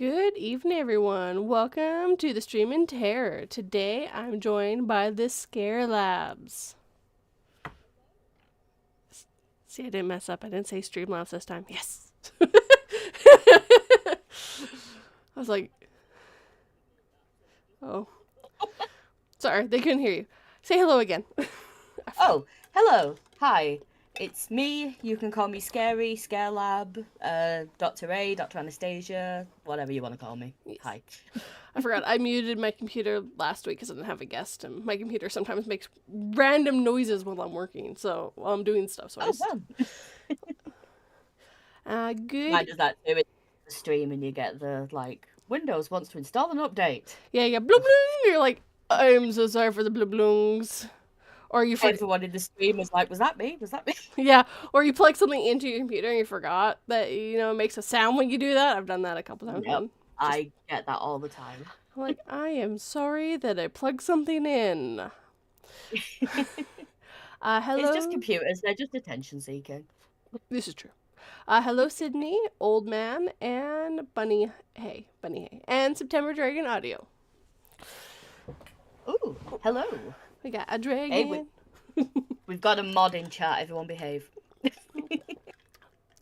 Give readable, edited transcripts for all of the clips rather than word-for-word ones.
Good evening, everyone. Welcome to the Stream in Terror. Today, I'm joined by the Scare Labs. See, I didn't mess up. I didn't say Streamlabs this time. Yes. I was like, oh. Sorry, they couldn't hear you. Say hello again. Oh, hello. Hi. It's me. You can call me Scary, Scare Lab, Dr. A, Dr. Anastasia, whatever you want to call me. Yes. Hi. I forgot. I muted my computer last week because I didn't have a guest, and my computer sometimes makes random noises while I'm working, so while I'm doing stuff. So good. Mine does that too. It's the stream and you get the, Windows wants to install an update. Yeah, yeah, bloom bloom. You're like, I'm so sorry for the bloom blooms. Or you Everyone in the stream was like, was that me? Was that me? Yeah, or you plug something into your computer and you forgot that, it makes a sound when you do that. I've done that a couple times. Yep. I get that all the time. I'm like, I am sorry that I plugged something in. Hello. It's just computers. They're just attention seeking. This is true. Hello, Sydney, Old Man, and Bunny Hay, and September Dragon Audio. Ooh, hello. We got a dragon. Hey, we've got a mod in chat. Everyone behave.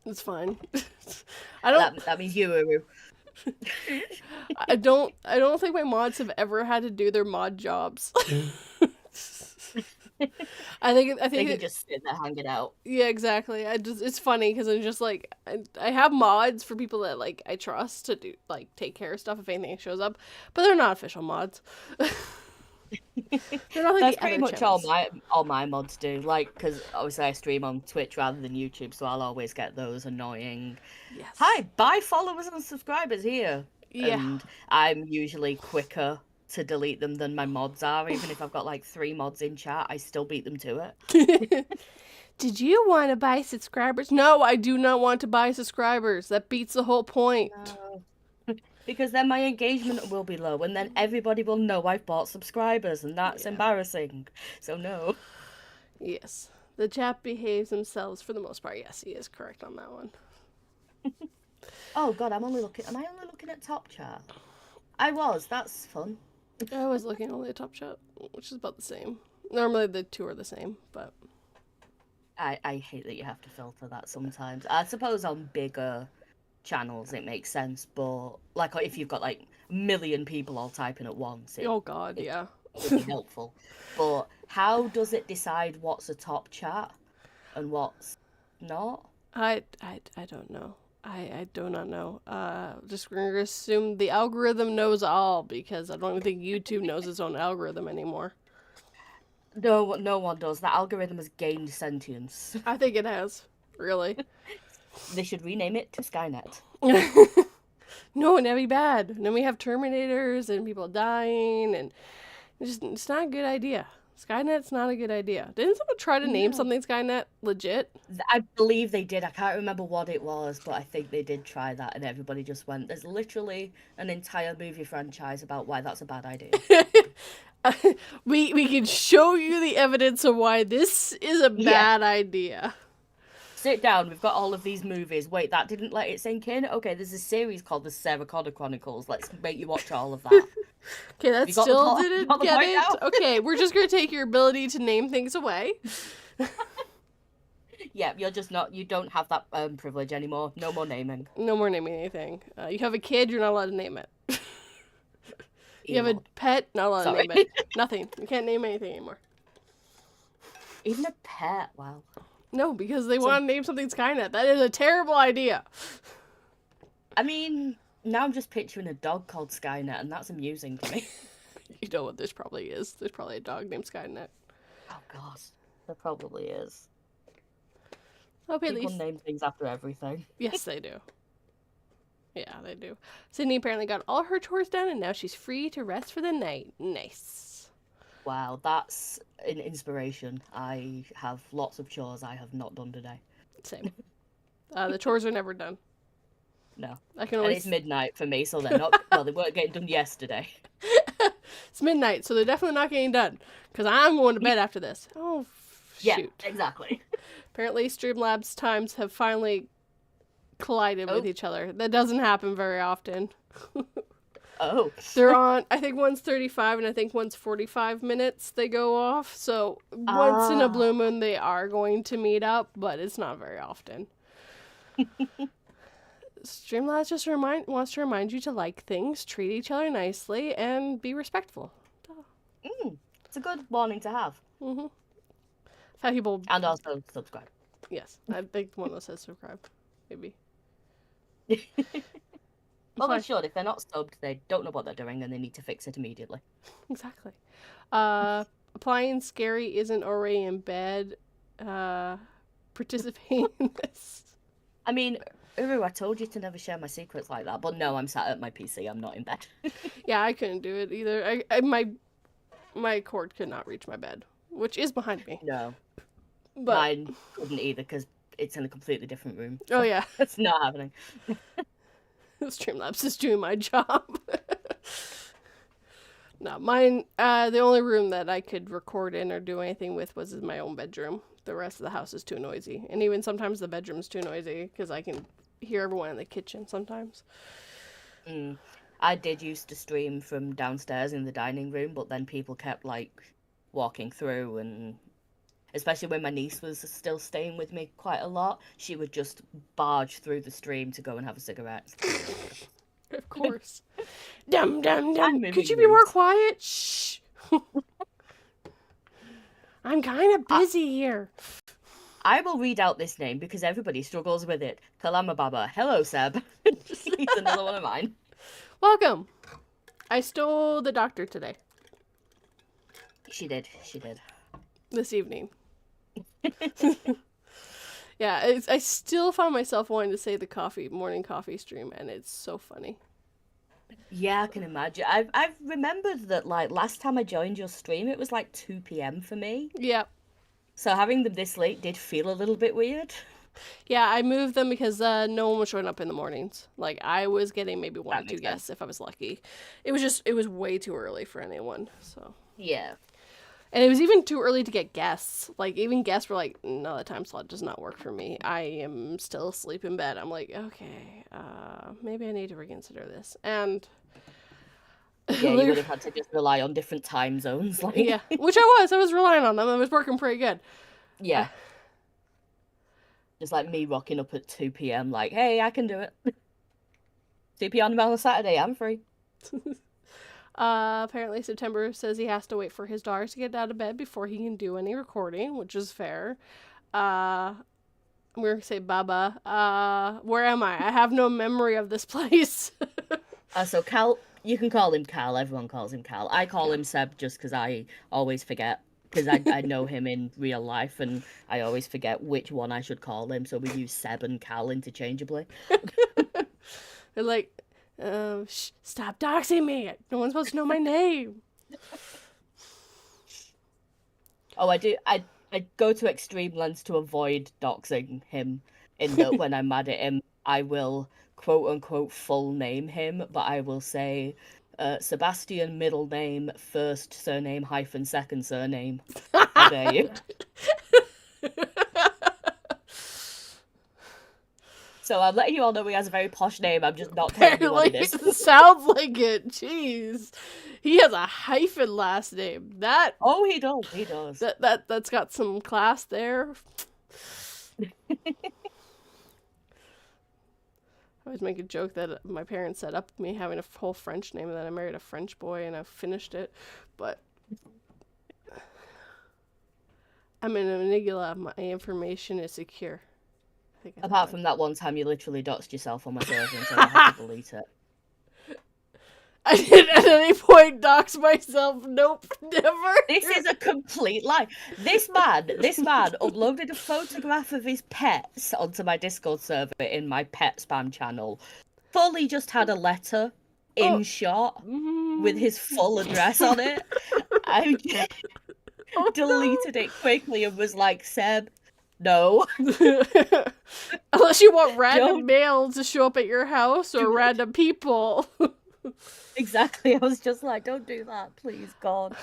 It's fine. I don't. That means you, Uru. I don't think my mods have ever had to do their mod jobs. I think they can just sit there hanging out. Yeah, exactly. It's funny because I'm just like I have mods for people that I trust to do take care of stuff if anything shows up, but they're not official mods. They're not That's pretty much all my mods do. Because obviously I stream on Twitch rather than YouTube, so I'll always get those annoying. Yes. Hi, buy followers and subscribers here. Yeah. And I'm usually quicker to delete them than my mods are. Even if I've got 3 mods in chat, I still beat them to it. Did you want to buy subscribers? No, I do not want to buy subscribers. That beats the whole point. No. Because then my engagement will be low, and then everybody will know I've bought subscribers, and that's embarrassing. So no. Yes. The chat behaves themselves for the most part. Yes, he is correct on that one. Oh god, am I only looking at top chat? I was. That's fun. I was looking only at top chat, which is about the same. Normally the two are the same, but I hate that you have to filter that sometimes. I suppose on bigger channels it makes sense, but if you've got a million people all typing at once, oh god, yeah, it would be helpful. But how does it decide what's a top chat and what's not? I don't know. I do not know. Just gonna assume the algorithm knows all, because I don't even think YouTube knows its own algorithm anymore. No one does. That algorithm has gained sentience. I think it has. Really. They should rename it to Skynet. No, that'd be bad. And then we have Terminators and people dying, and it's not a good idea. Skynet's not a good idea. Didn't someone try to name something Skynet legit? I believe they did. I can't remember what it was, but I think they did try that, and everybody just went, there's literally an entire movie franchise about why that's a bad idea. We can show you the evidence of why this is a bad idea. Sit down, we've got all of these movies. Wait, that didn't let it sink in? Okay, there's a series called The Sarah Connor Chronicles. Let's make you watch all of that. Okay, that still didn't get it. Now? Okay, we're just going to take your ability to name things away. Yeah, you don't have that privilege anymore. No more naming. No more naming anything. You have a kid, you're not allowed to name it. You have a pet, not allowed to name it. Nothing. You can't name anything anymore. Even a pet, wow. No, because they want to name something Skynet. That is a terrible idea. I mean, now I'm just picturing a dog called Skynet, and that's amusing to me. You know what this probably is? There's probably a dog named Skynet. Oh, God. There probably is. Okay, People name things after everything. Yes, they do. Yeah, they do. Sydney apparently got all her chores done, and now she's free to rest for the night. Nice. Wow, that's an inspiration. I have lots of chores I have not done today. Same. The chores are never done. No. And it's midnight for me, so they're not. Well, they weren't getting done yesterday. It's midnight, so they're definitely not getting done. Because I'm going to bed after this. Oh, shoot. Yeah, exactly. Apparently, Streamlabs times have finally collided with each other. That doesn't happen very often. Oh. They're on, I think one's 35 and I think one's 45 minutes they go off. So once in a blue moon they are going to meet up, but it's not very often. Streamlabs just wants to remind you to like things, treat each other nicely, and be respectful. It's a good warning to have. Mm-hmm. I've had people... And also subscribe. Yes, I think one that says subscribe. Maybe. Well, they should. If they're not subbed, they don't know what they're doing and they need to fix it immediately. Exactly. Applying scary isn't already in bed. Participating in this. I mean, Uru, I told you to never share my secrets like that, but no, I'm sat at my PC. I'm not in bed. Yeah, I couldn't do it either. My cord could not reach my bed, which is behind me. No. But... Mine couldn't either because it's in a completely different room. Oh, yeah. It's not happening. Streamlabs is doing my job. No, mine, the only room that I could record in or do anything with was in my own bedroom. The rest of the house is too noisy. And even sometimes the bedroom's too noisy because I can hear everyone in the kitchen sometimes. I did used to stream from downstairs in the dining room, but then people kept, like, walking through, and especially when my niece was still staying with me quite a lot, she would just barge through the stream to go and have a cigarette. Of course. Dum, dum, dum. Could you be more quiet? Shh. I'm kind of busy here. I will read out this name because everybody struggles with it. Kalama Baba. Hello, Seb. He's another one of mine. Welcome. I stole the doctor today. She did. This evening. Yeah, I still find myself wanting to say the morning coffee stream, and it's so funny. Yeah, I can imagine. I've remembered that, like, last time I joined your stream, it was like 2 p.m. for me. Yeah. So having them this late did feel a little bit weird. Yeah, I moved them because no one was showing up in the mornings. Like, I was getting maybe one or two guests if I was lucky. It was way too early for anyone, so. Yeah. And it was even too early to get guests. Like, even guests were like, no, the time slot does not work for me. I am still asleep in bed. I'm like, okay, maybe I need to reconsider this. And... Yeah, you would have had to just rely on different time zones. Like. Yeah, which I was relying on them. It was working pretty good. Yeah. Just like me rocking up at 2 p.m. like, hey, I can do it. 2 p.m. on a Saturday, I'm free. Apparently September says he has to wait for his daughter to get out of bed before he can do any recording, which is fair. I'm going to say Baba. Where am I? I have no memory of this place. So Cal, you can call him Cal. Everyone calls him Cal. I call him Seb just because I always forget. Because I know him in real life and I always forget which one I should call him. So we use Seb and Cal interchangeably. They're like, stop doxing me. No one's supposed to know my name. Oh, I do. I go to extreme lengths to avoid doxing him. In that when I'm mad at him, I will quote unquote full name him, but I will say Sebastian middle name, first surname hyphen second surname. How dare you? So I'm letting you all know he has a very posh name. I'm just not telling you what it is. It sounds like it. Jeez. He has a hyphen last name. Oh, he does. He does. That's got some class there. I always make a joke that my parents set up me having a whole French name and then I married a French boy and I finished it. But I'm an enigma. My information is secure. Apart from that one time you literally doxed yourself on my server and said I had to delete it. I didn't at any point dox myself. Nope, never. This is a complete lie. This man uploaded a photograph of his pets onto my Discord server in my pet spam channel. Fully just had a letter in shot with his full address on it. I deleted it quickly and was like, Seb, no. Unless you want random mail to show up at your house or random people. Exactly. I was just like, don't do that, please, God.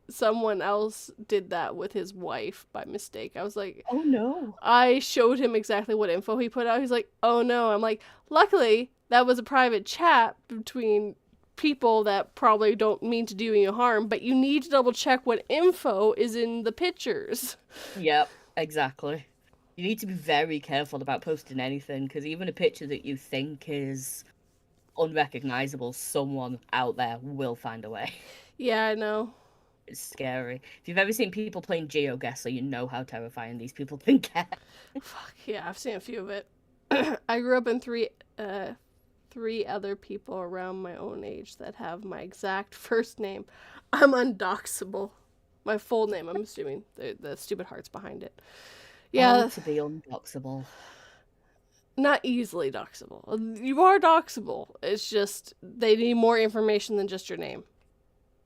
Someone else did that with his wife by mistake. I was like, oh no. I showed him exactly what info he put out. He's like, oh no. I'm like, luckily, that was a private chat between people that probably don't mean to do you harm, but you need to double check what info is in the pictures. Yep, exactly. You need to be very careful about posting anything, because even a picture that you think is unrecognizable, someone out there will find a way. Yeah, I know. It's scary. If you've ever seen people playing GeoGuessr, you know how terrifying these people can get. Fuck, yeah, I've seen a few of it. I grew up in three other people around my own age that have my exact first name. I'm undoxable. My full name, I'm assuming. The stupid hearts behind it. Yeah. Oh, to be undoxable. Not easily doxable. You are doxable. It's just they need more information than just your name.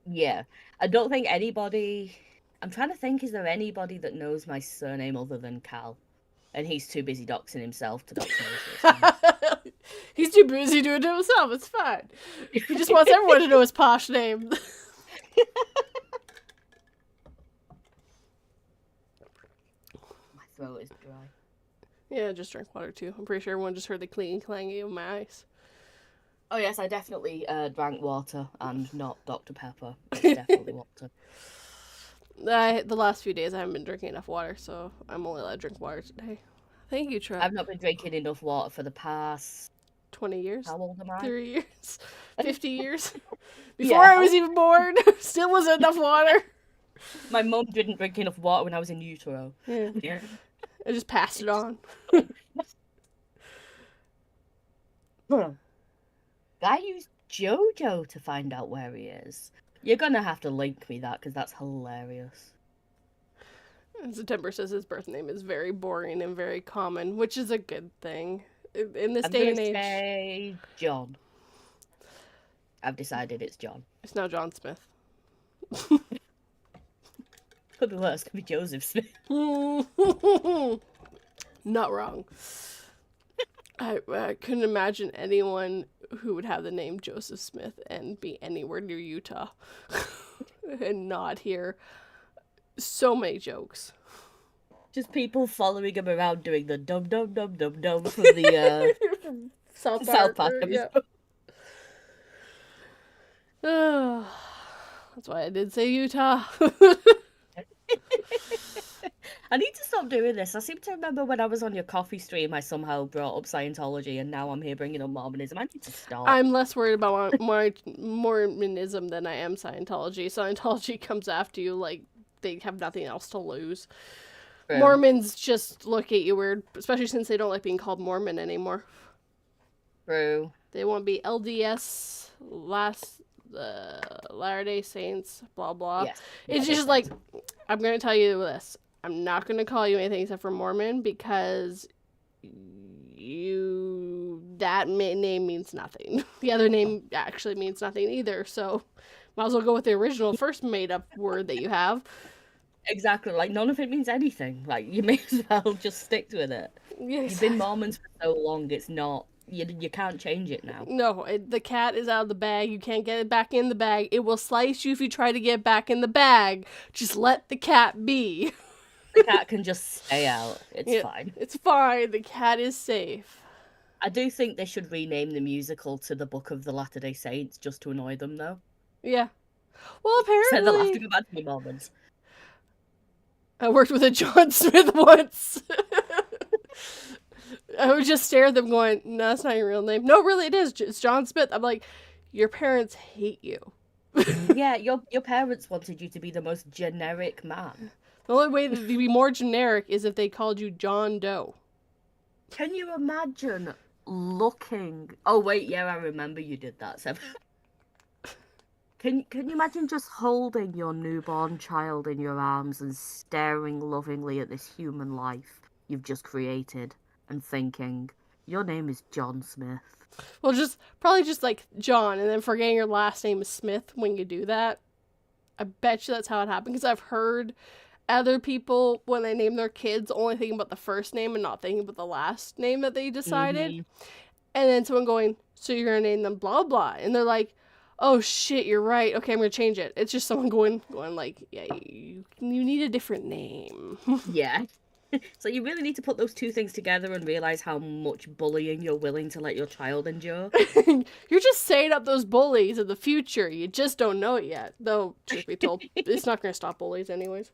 Yeah. I don't think anybody... I'm trying to think, is there anybody that knows my surname other than Cal? And he's too busy doxing himself to dox me. He's too busy doing it to himself. It's fine. He just wants everyone to know his posh name. My throat is dry. Yeah, just drink water too. I'm pretty sure everyone just heard the clingy clangy of my eyes. Oh yes, I definitely drank water and not Dr. Pepper. It's definitely water. The last few days I haven't been drinking enough water, so I'm only allowed to drink water today. Thank you, Trev. I've not been drinking enough water for the past 20 years. How old am I? 3 years. 50 years. Before I was even born, still wasn't enough water. My mum didn't drink enough water when I was in utero. Yeah. I just passed it on. I used Jojo to find out where he is. You're gonna have to link me that, because that's hilarious. September says his birth name is very boring and very common, which is a good thing in this day and age. Say John. I've decided it's John. It's now John Smith. Could be worse. Could be Joseph Smith. Not wrong. I couldn't imagine anyone who would have the name Joseph Smith and be anywhere near Utah and not hear so many jokes. Just people following him around doing the dum dum dum dum dum for the South Park episode. Yeah. That's why I did say Utah. I need to stop doing this. I seem to remember when I was on your coffee stream, I somehow brought up Scientology, and now I'm here bringing up Mormonism. I need to stop. I'm less worried about Mormonism than I am Scientology. Scientology comes after you like they have nothing else to lose. True. Mormons just look at you weird, especially since they don't like being called Mormon anymore. True. They want to be LDS, Latter-day Saints, blah blah. Yes. It's just like, I'm going to tell you this. I'm not going to call you anything except for Mormon, because that name means nothing. The other name actually means nothing either, so might as well go with the original first made-up word that you have. Exactly, like none of it means anything. Like, you may as well just stick with it. Yes. You've been Mormons for so long, it's not... You can't change it now. No, the cat is out of the bag. You can't get it back in the bag. It will slice you if you try to get it back in the bag. Just let the cat be. The cat can just stay out. It's fine. It's fine. The cat is safe. I do think they should rename the musical to The Book of the Latter-day Saints, just to annoy them, though. Yeah. Well, apparently... So they'll have to go back to the Mormons. I worked with a John Smith once. I would just stare at them going, no, that's not your real name. No, really, it is. It's John Smith. I'm like, your parents hate you. Yeah, your parents wanted you to be the most generic man. The only way that you'd be more generic is if they called you John Doe. Can you imagine looking... Oh, wait, yeah, I remember you did that. So... Can you imagine just holding your newborn child in your arms and staring lovingly at this human life you've just created and thinking, your name is John Smith? Well, probably just like John, and then forgetting your last name is Smith when you do that. I bet you that's how it happened, because I've heard other people, when they name their kids, only thinking about the first name and not thinking about the last name that they decided. Mm-hmm. And then someone going, so you're going to name them blah, blah. And they're like, oh, shit, you're right. Okay, I'm going to change it. It's just someone going like, yeah, you need a different name. Yeah. So you really need to put those two things together and realize how much bullying you're willing to let your child endure. You're just setting up those bullies in the future. You just don't know it yet. Though, truth be told, it's not going to stop bullies anyways.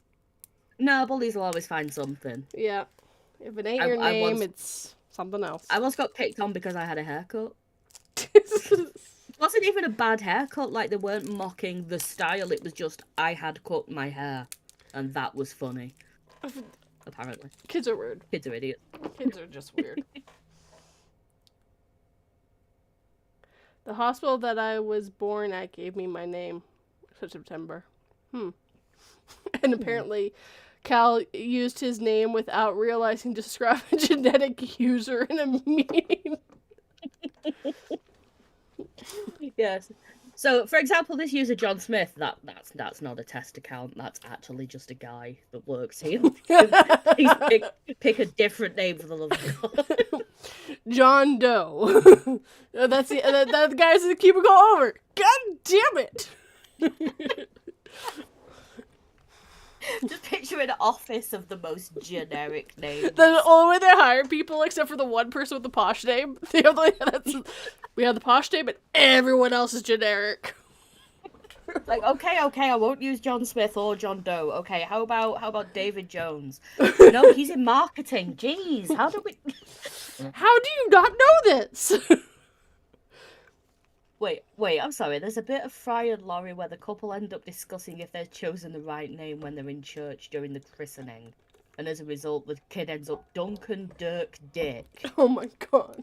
No, bullies will always find something. Yeah. If it ain't your name, it's something else. I once got picked on because I had a haircut. It wasn't even a bad haircut. Like, they weren't mocking the style. It was just, I had cut my hair. And that was funny. Apparently. Kids are weird. Kids are idiots. Kids are just weird. The hospital that I was born at gave me my name for September. And apparently Cal used his name without realizing to describe a genetic user in a meeting. Yes. So, for example, this user John Smith, that's not a test account. That's actually just a guy that works here. Please pick a different name for the love of God. John Doe. That's the guy's in the cubicle over. God damn it! Just picture an office of the most generic names. The only way they hire people, except for the one person with the posh name, we have the posh name, but everyone else is generic. Like, okay, I won't use John Smith or John Doe. Okay, how about David Jones? No, he's in marketing. Jeez, how do you not know this? Wait, I'm sorry. There's a bit of Fry and Laurie where the couple end up discussing if they've chosen the right name when they're in church during the christening. And as a result, the kid ends up Duncan Dirk Dick. Oh my god.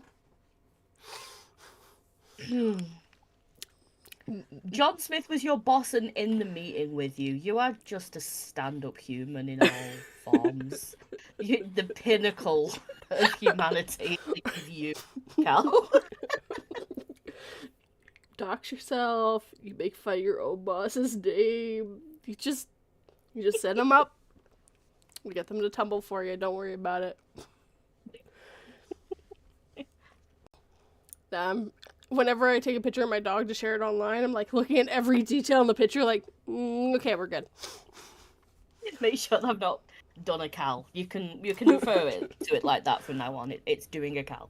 John Smith was your boss and in the meeting with you. You are just a stand-up human in all forms. The pinnacle of humanity is you, Cal. Dox yourself. You make fun of your own boss's name. You just set them up. You get them to tumble for you. Don't worry about it. Whenever I take a picture of my dog to share it online, I'm like looking at every detail in the picture, like, okay, we're good. Make sure I've not done a Cal. You can refer to it like that from now on. It's doing a Cal.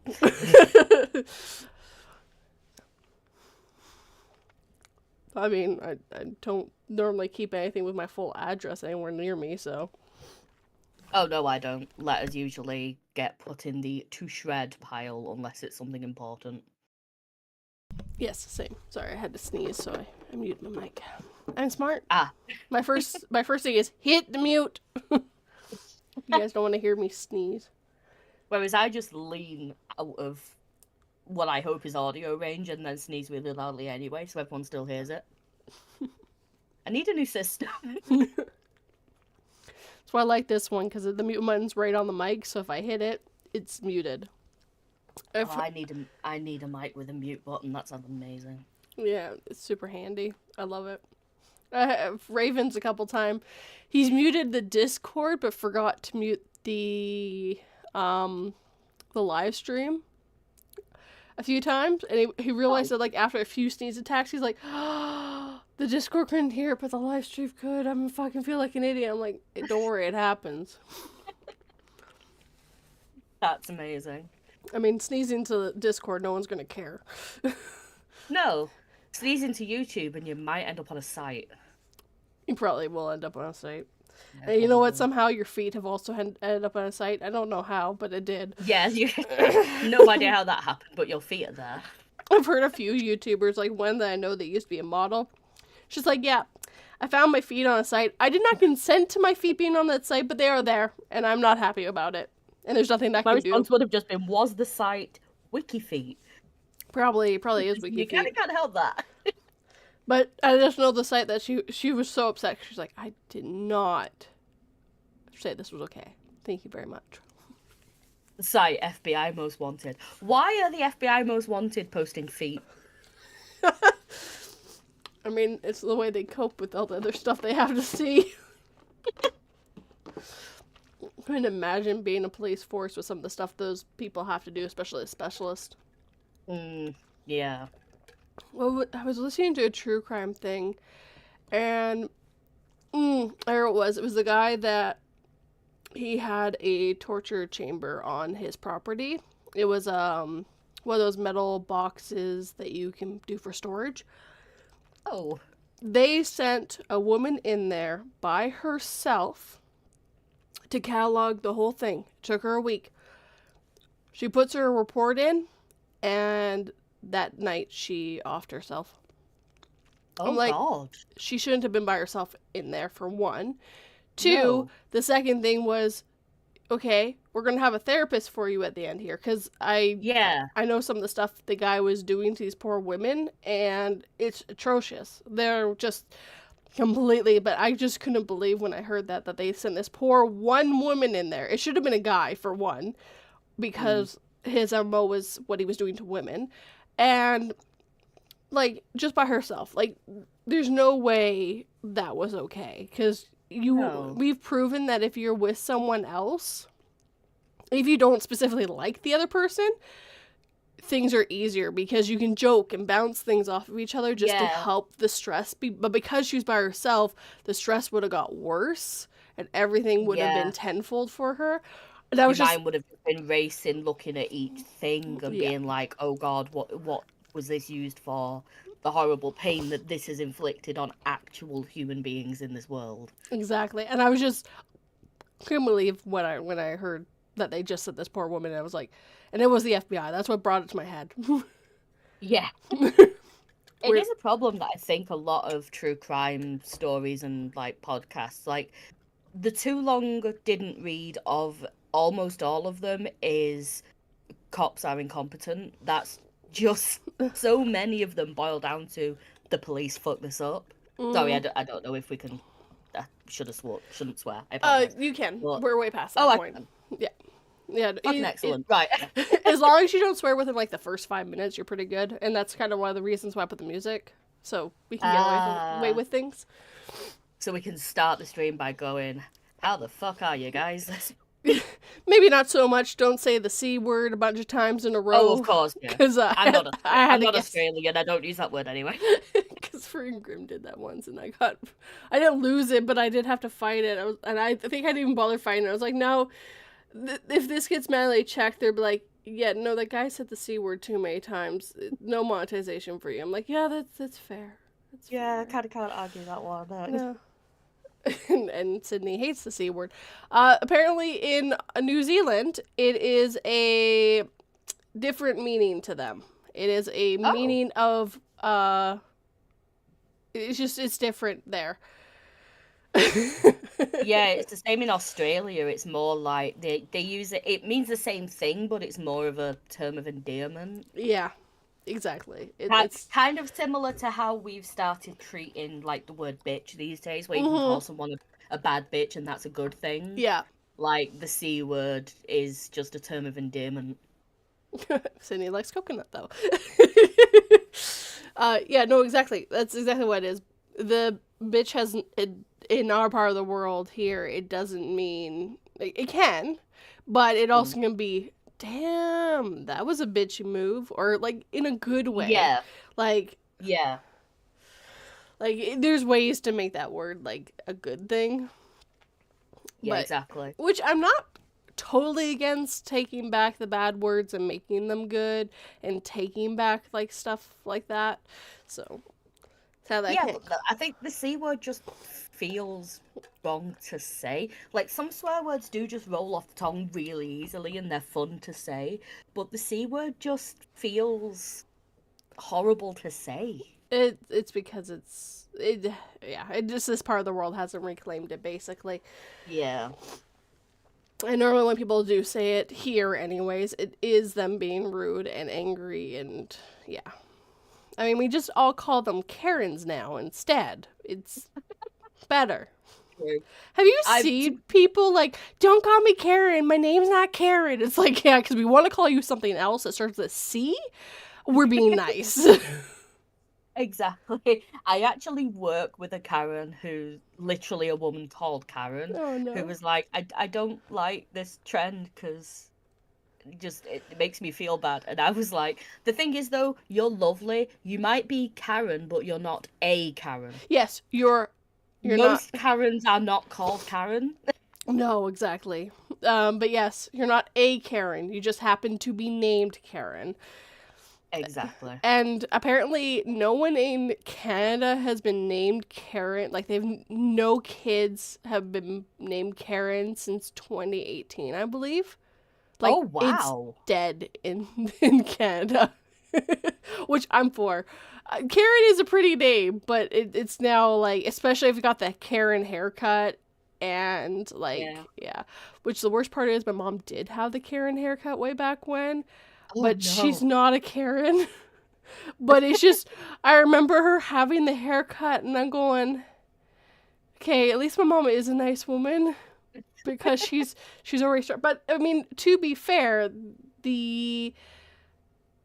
I mean, I don't normally keep anything with my full address anywhere near me, so. Oh, no, I don't. Letters usually get put in the to shred pile unless it's something important. Yes, same. Sorry, I had to sneeze, so I muted my mic. I'm smart. Ah. My first thing is hit the mute. You guys don't want to hear me sneeze. Whereas I just lean out of what I hope is audio range and then sneeze really loudly anyway, so everyone still hears it. I need a new system. That's why I like this one, because the mute button's right on the mic, so if I hit it, it's muted. I need a mic with a mute button. That sounds amazing. Yeah, it's super handy. I love it. I have Ravens a couple times. He's muted the Discord, but forgot to mute the live stream a few times, and he realized that like after a few sneeze attacks, he's like, oh, the Discord couldn't hear it, but the live stream could. I'm fucking feel like an idiot. I'm like, don't worry, it happens. That's amazing. I mean, sneezing to Discord, no one's gonna care. No, sneeze into YouTube and you might end up on a site. You probably will end up on a site. Yeah, and you know what? Somehow your feet have also ended up on a site. I don't know how, but it did. Yes, no idea how that happened, but your feet are there. I've heard a few YouTubers, like one that I know that used to be a model. She's like, yeah, I found my feet on a site. I did not consent to my feet being on that site, but they are there, and I'm not happy about it. And there's nothing I can do. My response would have just been, was the site WikiFeet? Probably is WikiFeet. You kind of can't help that. But I just know the site that she was so upset. She's like, I did not say this was okay. Thank you very much. The site FBI Most Wanted. Why are the FBI Most Wanted posting feet? I mean, it's the way they cope with all the other stuff they have to see. I couldn't imagine being a police force with some of the stuff those people have to do, especially a specialist. Yeah. Well, I was listening to a true crime thing, and there it was. It was the guy that he had a torture chamber on his property. It was one of those metal boxes that you can do for storage. Oh. They sent a woman in there by herself to catalog the whole thing. It took her a week. She puts her report in, and that night she offed herself. Oh, God. She shouldn't have been by herself in there, for one. Two, the second thing was, okay, we're going to have a therapist for you at the end here, because I know some of the stuff the guy was doing to these poor women, and it's atrocious. They're just completely, but I just couldn't believe when I heard that they sent this poor one woman in there. It should have been a guy, for one, because his MO was what he was doing to women. And, like, just by herself. Like, there's no way that was okay. Because we've proven that if you're with someone else, if you don't specifically like the other person, things are easier because you can joke and bounce things off of each other just to help the stress. But because she was by herself, the stress would have got worse and everything would have been tenfold for her. And Your mind would have been racing, looking at each thing and being like, "Oh God, what was this used for? The horrible pain that this has inflicted on actual human beings in this world." Exactly, and I was just couldn't believe when I heard that they just said this poor woman. And I was like, and it was the FBI. That's what brought it to my head. Yeah. It is a problem that I think a lot of true crime stories and like podcasts, like the too long didn't read of almost all of them is cops are incompetent. That's just so many of them boil down to the police fuck this up. Sorry, I don't know if we can. I shouldn't swear. You can. But... We're way past that point. Yeah, excellent. Right. As long as you don't swear within like the first 5 minutes, you're pretty good, and that's kind of one of the reasons why I put the music, so we can get away with things. So we can start the stream by going, "How the fuck are you guys?" Maybe not so much. Don't say the C word a bunch of times in a row. Oh, of course, yeah. Because I'm not Australian. I don't use that word anyway. Because Freaking Grim did that once, and I didn't lose it, but I did have to fight it. I think I didn't even bother fighting it. I was like, no, if this gets manually checked, they'll be like, yeah, no, that guy said the C word too many times. No monetization for you. I'm like, yeah, that's fair. I kind of can't argue that one. No. And Sydney hates the C word. Apparently in New Zealand, it is a different meaning to them. It is a meaning of, it's different there. Yeah, it's the same in Australia. It's more like they use it means the same thing, but it's more of a term of endearment. Yeah. Exactly. It's kind of similar to how we've started treating like the word bitch these days, where you can call someone a bad bitch and that's a good thing. Yeah. Like the C word is just a term of endearment. Sydney likes coconut though. Yeah, no, exactly. That's exactly what it is. The bitch has in our part of the world here, it doesn't mean it can, but it also can be, damn, that was a bitchy move, or like in a good way. Yeah. Like, yeah. Like, there's ways to make that word like a good thing. Yeah, exactly. Which I'm not totally against taking back the bad words and making them good and taking back like stuff like that. So that's how that but I think the C word just feels wrong to say. Like, some swear words do just roll off the tongue really easily and they're fun to say, but the C word just feels horrible to say. It's because it just, this part of the world hasn't reclaimed it, basically. Yeah. And normally when people do say it here anyways, it is them being rude and angry, and yeah. I mean, we just all call them Karens now instead. It's better. Have you seen people like, don't call me Karen, my name's not Karen? It's like, yeah, because we want to call you something else that starts with C. We're being nice. Exactly. I actually work with a Karen who's literally a woman called Karen. Oh, no. Who was like, I don't like this trend because it makes me feel bad. And I was like, the thing is though, you're lovely. You might be Karen, but you're not a Karen. Yes, you're Most not. Karens are not called Karen. No, exactly. But yes, you're not a Karen. You just happen to be named Karen. Exactly. And apparently, no one in Canada has been named Karen. Like, no kids have been named Karen since 2018, I believe. Like, Oh, wow. It's dead in Canada, which I'm for. Karen is a pretty name, but it's now, like, especially if you got the Karen haircut and, like, yeah. Which the worst part is my mom did have the Karen haircut way back when, but she's not a Karen. But it's just, I remember her having the haircut, and I'm going, okay, at least my mama is a nice woman, because she's already started. But I mean, to be fair,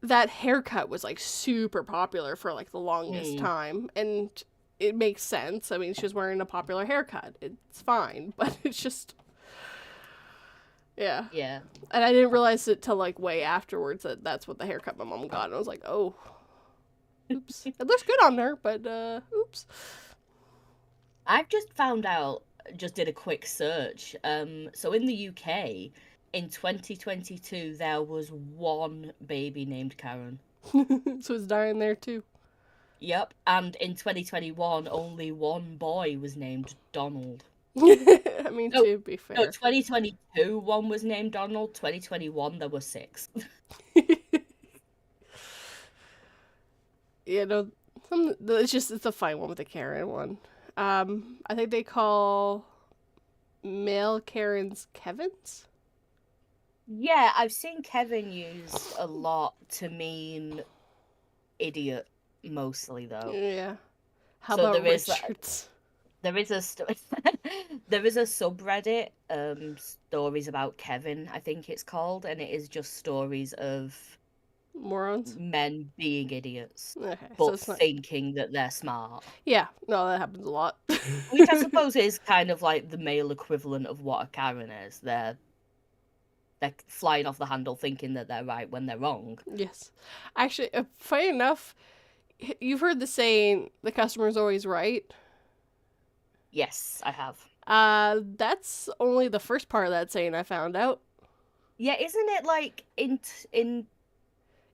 that haircut was like super popular for like the longest time, and it makes sense. I mean, she was wearing a popular haircut. It's fine, but it's just. Yeah. Yeah. And I didn't realize it till like way afterwards that that's what the haircut my mom got. And I was like, oh, oops. It looks good on her, but oops. I've just found out, just did a quick search. So in the UK, in 2022, there was one baby named Karen. So it's dying there too. Yep. And in 2021, only one boy was named Donald. I mean, to be fair. No, 2022, one was named Donald. 2021, there were 6. You know, it's a fine one with the Karen one. I think they call male Karens Kevins. Yeah, I've seen Kevin used a lot to mean idiot, mostly though. Yeah. How about Richards? There is a subreddit, stories about Kevin, I think it's called, and it is just stories of morons, men being idiots, okay, but so thinking that they're smart. Yeah, no, that happens a lot. Which I suppose is kind of like the male equivalent of what a Karen is. They're flying off the handle, thinking that they're right when they're wrong. Yes, actually, funny enough, you've heard the saying, "The customer's always right." Yes, I have. That's only the first part of that saying I found out. Yeah, isn't it like in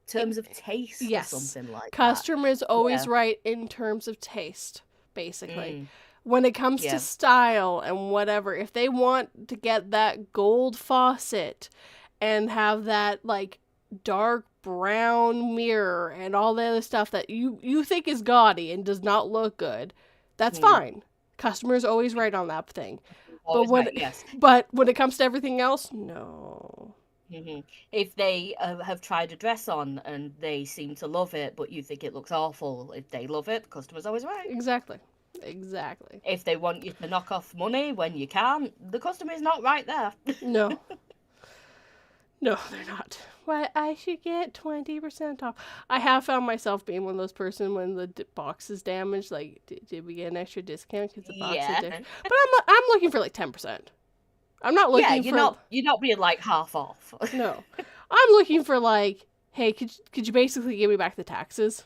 terms of taste or something like Customer is always right in terms of taste, basically. When it comes to style and whatever, if they want to get that gold faucet and have that like dark brown mirror and all the other stuff that you think is gaudy and does not look good, that's fine. Customer's always right on that thing. But when it comes to everything else, no. If they have tried a dress on and they seem to love it, but you think it looks awful, if they love it, the customer's always right. Exactly. If they want you to knock off money when you can't, the customer is not right there. No. No, they're not. Why, I should get 20% off. I have found myself being one of those person when the box is damaged. Like, did we get an extra discount because the box is damaged? But I'm looking for like 10%. I'm not looking for. You're not being like half off. No, I'm looking for like, hey, could you basically give me back the taxes?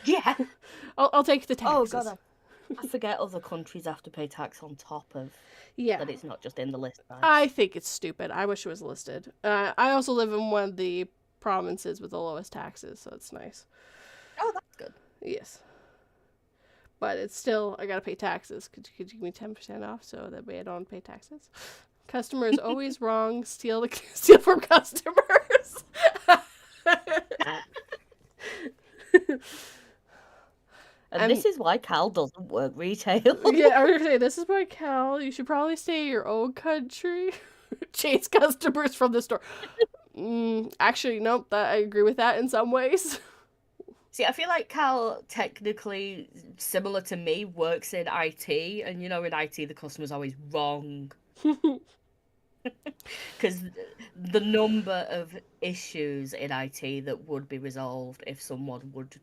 Yeah. I'll take the taxes. Oh god, I forget other countries have to pay tax on top of. Yeah. That it's not just in the list. I think it's stupid. I wish it was listed. I also live in one of the provinces with the lowest taxes, so it's nice. Oh, that's good. Yes. But it's still, I gotta pay taxes. Could you give me 10% off so that way I don't pay taxes? Customer is always wrong. Steal from customers. And this is why Cal doesn't work retail. Yeah, I was gonna say, this is why Cal, you should probably stay in your own country. Chase customers from the store. Actually, nope, I agree with that in some ways. See, I feel like Cal, technically, similar to me, works in IT. And, in IT, the customer's always wrong. Because the number of issues in IT that would be resolved if someone would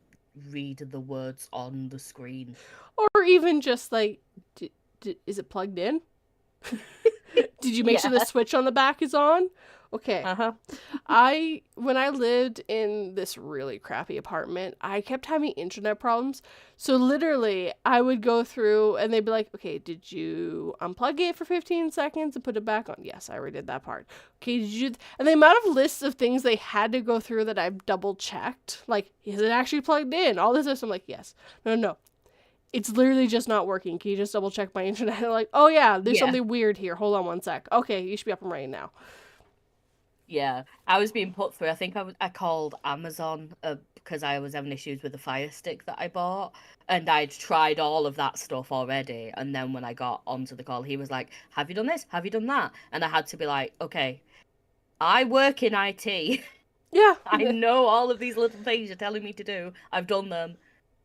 read the words on the screen. Or even just like, is it plugged in? Did you make sure the switch on the back is on? Okay. Uh-huh. When I lived in this really crappy apartment, I kept having internet problems. So literally, I would go through and they'd be like, okay, did you unplug it for 15 seconds and put it back on? Yes, I already did that part. Okay, did you? And the amount of lists of things they had to go through that I've double checked, like, is it actually plugged in? All this stuff. I'm like, yes. No. It's literally just not working. Can you just double check my internet? And like, oh yeah, there's something weird here. Hold on one sec. Okay, you should be up and running now. Yeah, I was being put through. I think I called Amazon because I was having issues with the Fire Stick that I bought, and I'd tried all of that stuff already. And then when I got onto the call, he was like, "Have you done this? Have you done that?" And I had to be like, "Okay, I work in IT. Yeah. I know all of these little things you're telling me to do. I've done them.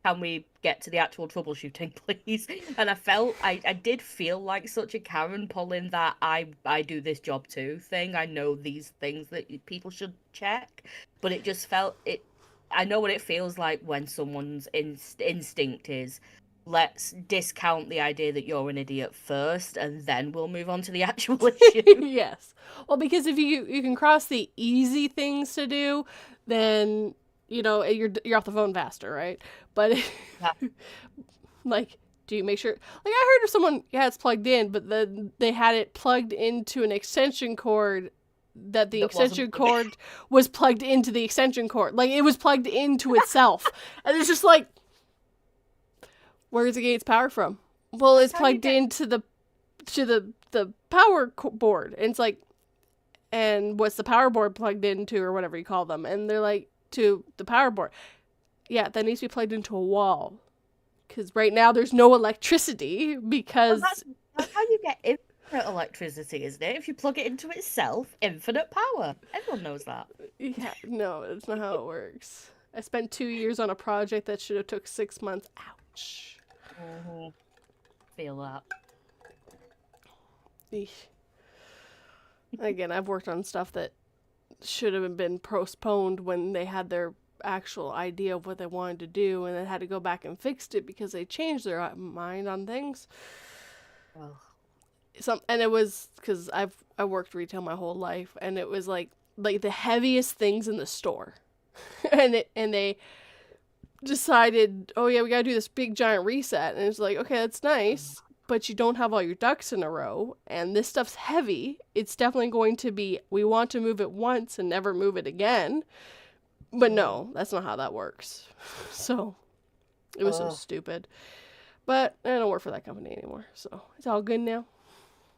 Can we get to the actual troubleshooting, please?" And I did feel like such a Karen pulling that I do this job too thing. I know these things that people should check, but it just felt it. I know what it feels like when someone's instinct is, let's discount the idea that you're an idiot first, and then we'll move on to the actual issue. Yes. Well, because if you can cross the easy things to do, then you're off the phone faster, right? But Yeah. like, do you make sure? Like, I heard of someone, yeah, it's plugged in, but they had it plugged into an extension cord that the extension cord was plugged into the extension cord. Like, it was plugged into itself. And it's just like, where's it getting its power from? Well, it's plugged into the power board. And it's like, and what's the power board plugged into, or whatever you call them? And they're like, to the power board. Yeah, that needs to be plugged into a wall. Because right now there's no electricity because... Well, that's how you get infinite electricity, isn't it? If you plug it into itself, infinite power. Everyone knows that. Yeah, no, that's not how it works. I spent 2 years on a project that should have took 6 months. Ouch. Mm-hmm. Feel that. Eesh. Again, I've worked on stuff that should have been postponed when they had their actual idea of what they wanted to do, and then had to go back and fixed it because they changed their mind on things. Oh. And it was because I worked retail my whole life, and it was like the heaviest things in the store, and they decided, oh yeah, we gotta do this big giant reset, and it's like, okay, that's nice, but you don't have all your ducks in a row, and this stuff's heavy. It's definitely going to be, we want to move it once and never move it again. But no, that's not how that works. So, it was so stupid. But I don't work for that company anymore, so it's all good now.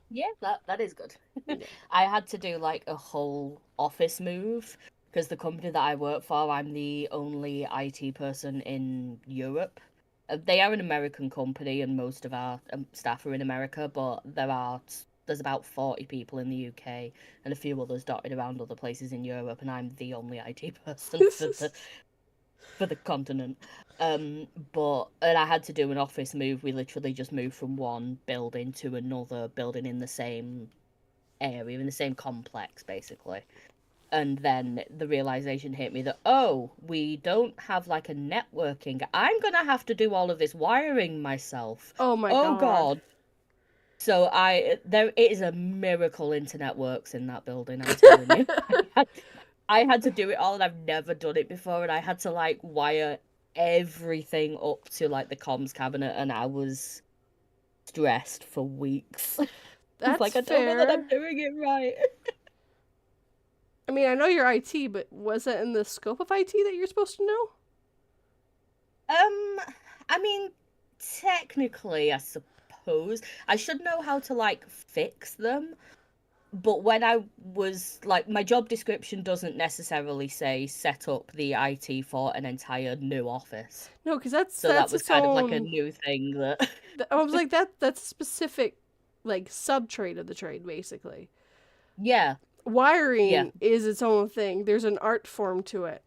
Yeah, that is good. Yeah. I had to do like a whole office move because the company that I work for, I'm the only IT person in Europe. They are an American company, and most of our staff are in America, but there's about 40 people in the UK and a few others dotted around other places in Europe, and I'm the only IT person for the continent. And I had to do an office move. We literally just moved from one building to another building in the same area, in the same complex, basically. And then the realization hit me that, oh, we don't have like a networking. I'm gonna have to do all of this wiring myself. Oh my God. So it is a miracle internet works in that building, I'm telling you. I had to do it all, and I've never done it before, and I had to like wire everything up to like the comms cabinet, and I was stressed for weeks. That's like, I fair. don't know that I'm doing it right. I mean, I know you're IT, but was it in the scope of IT that you're supposed to know? I mean, technically, I suppose I should know how to like fix them. But when I was like, my job description doesn't necessarily say set up the IT for an entire new office. No, because that was kind of like a new thing that I was like, that's a specific like sub trade of the trade, basically. Yeah. Wiring is its own thing. There's an art form to it.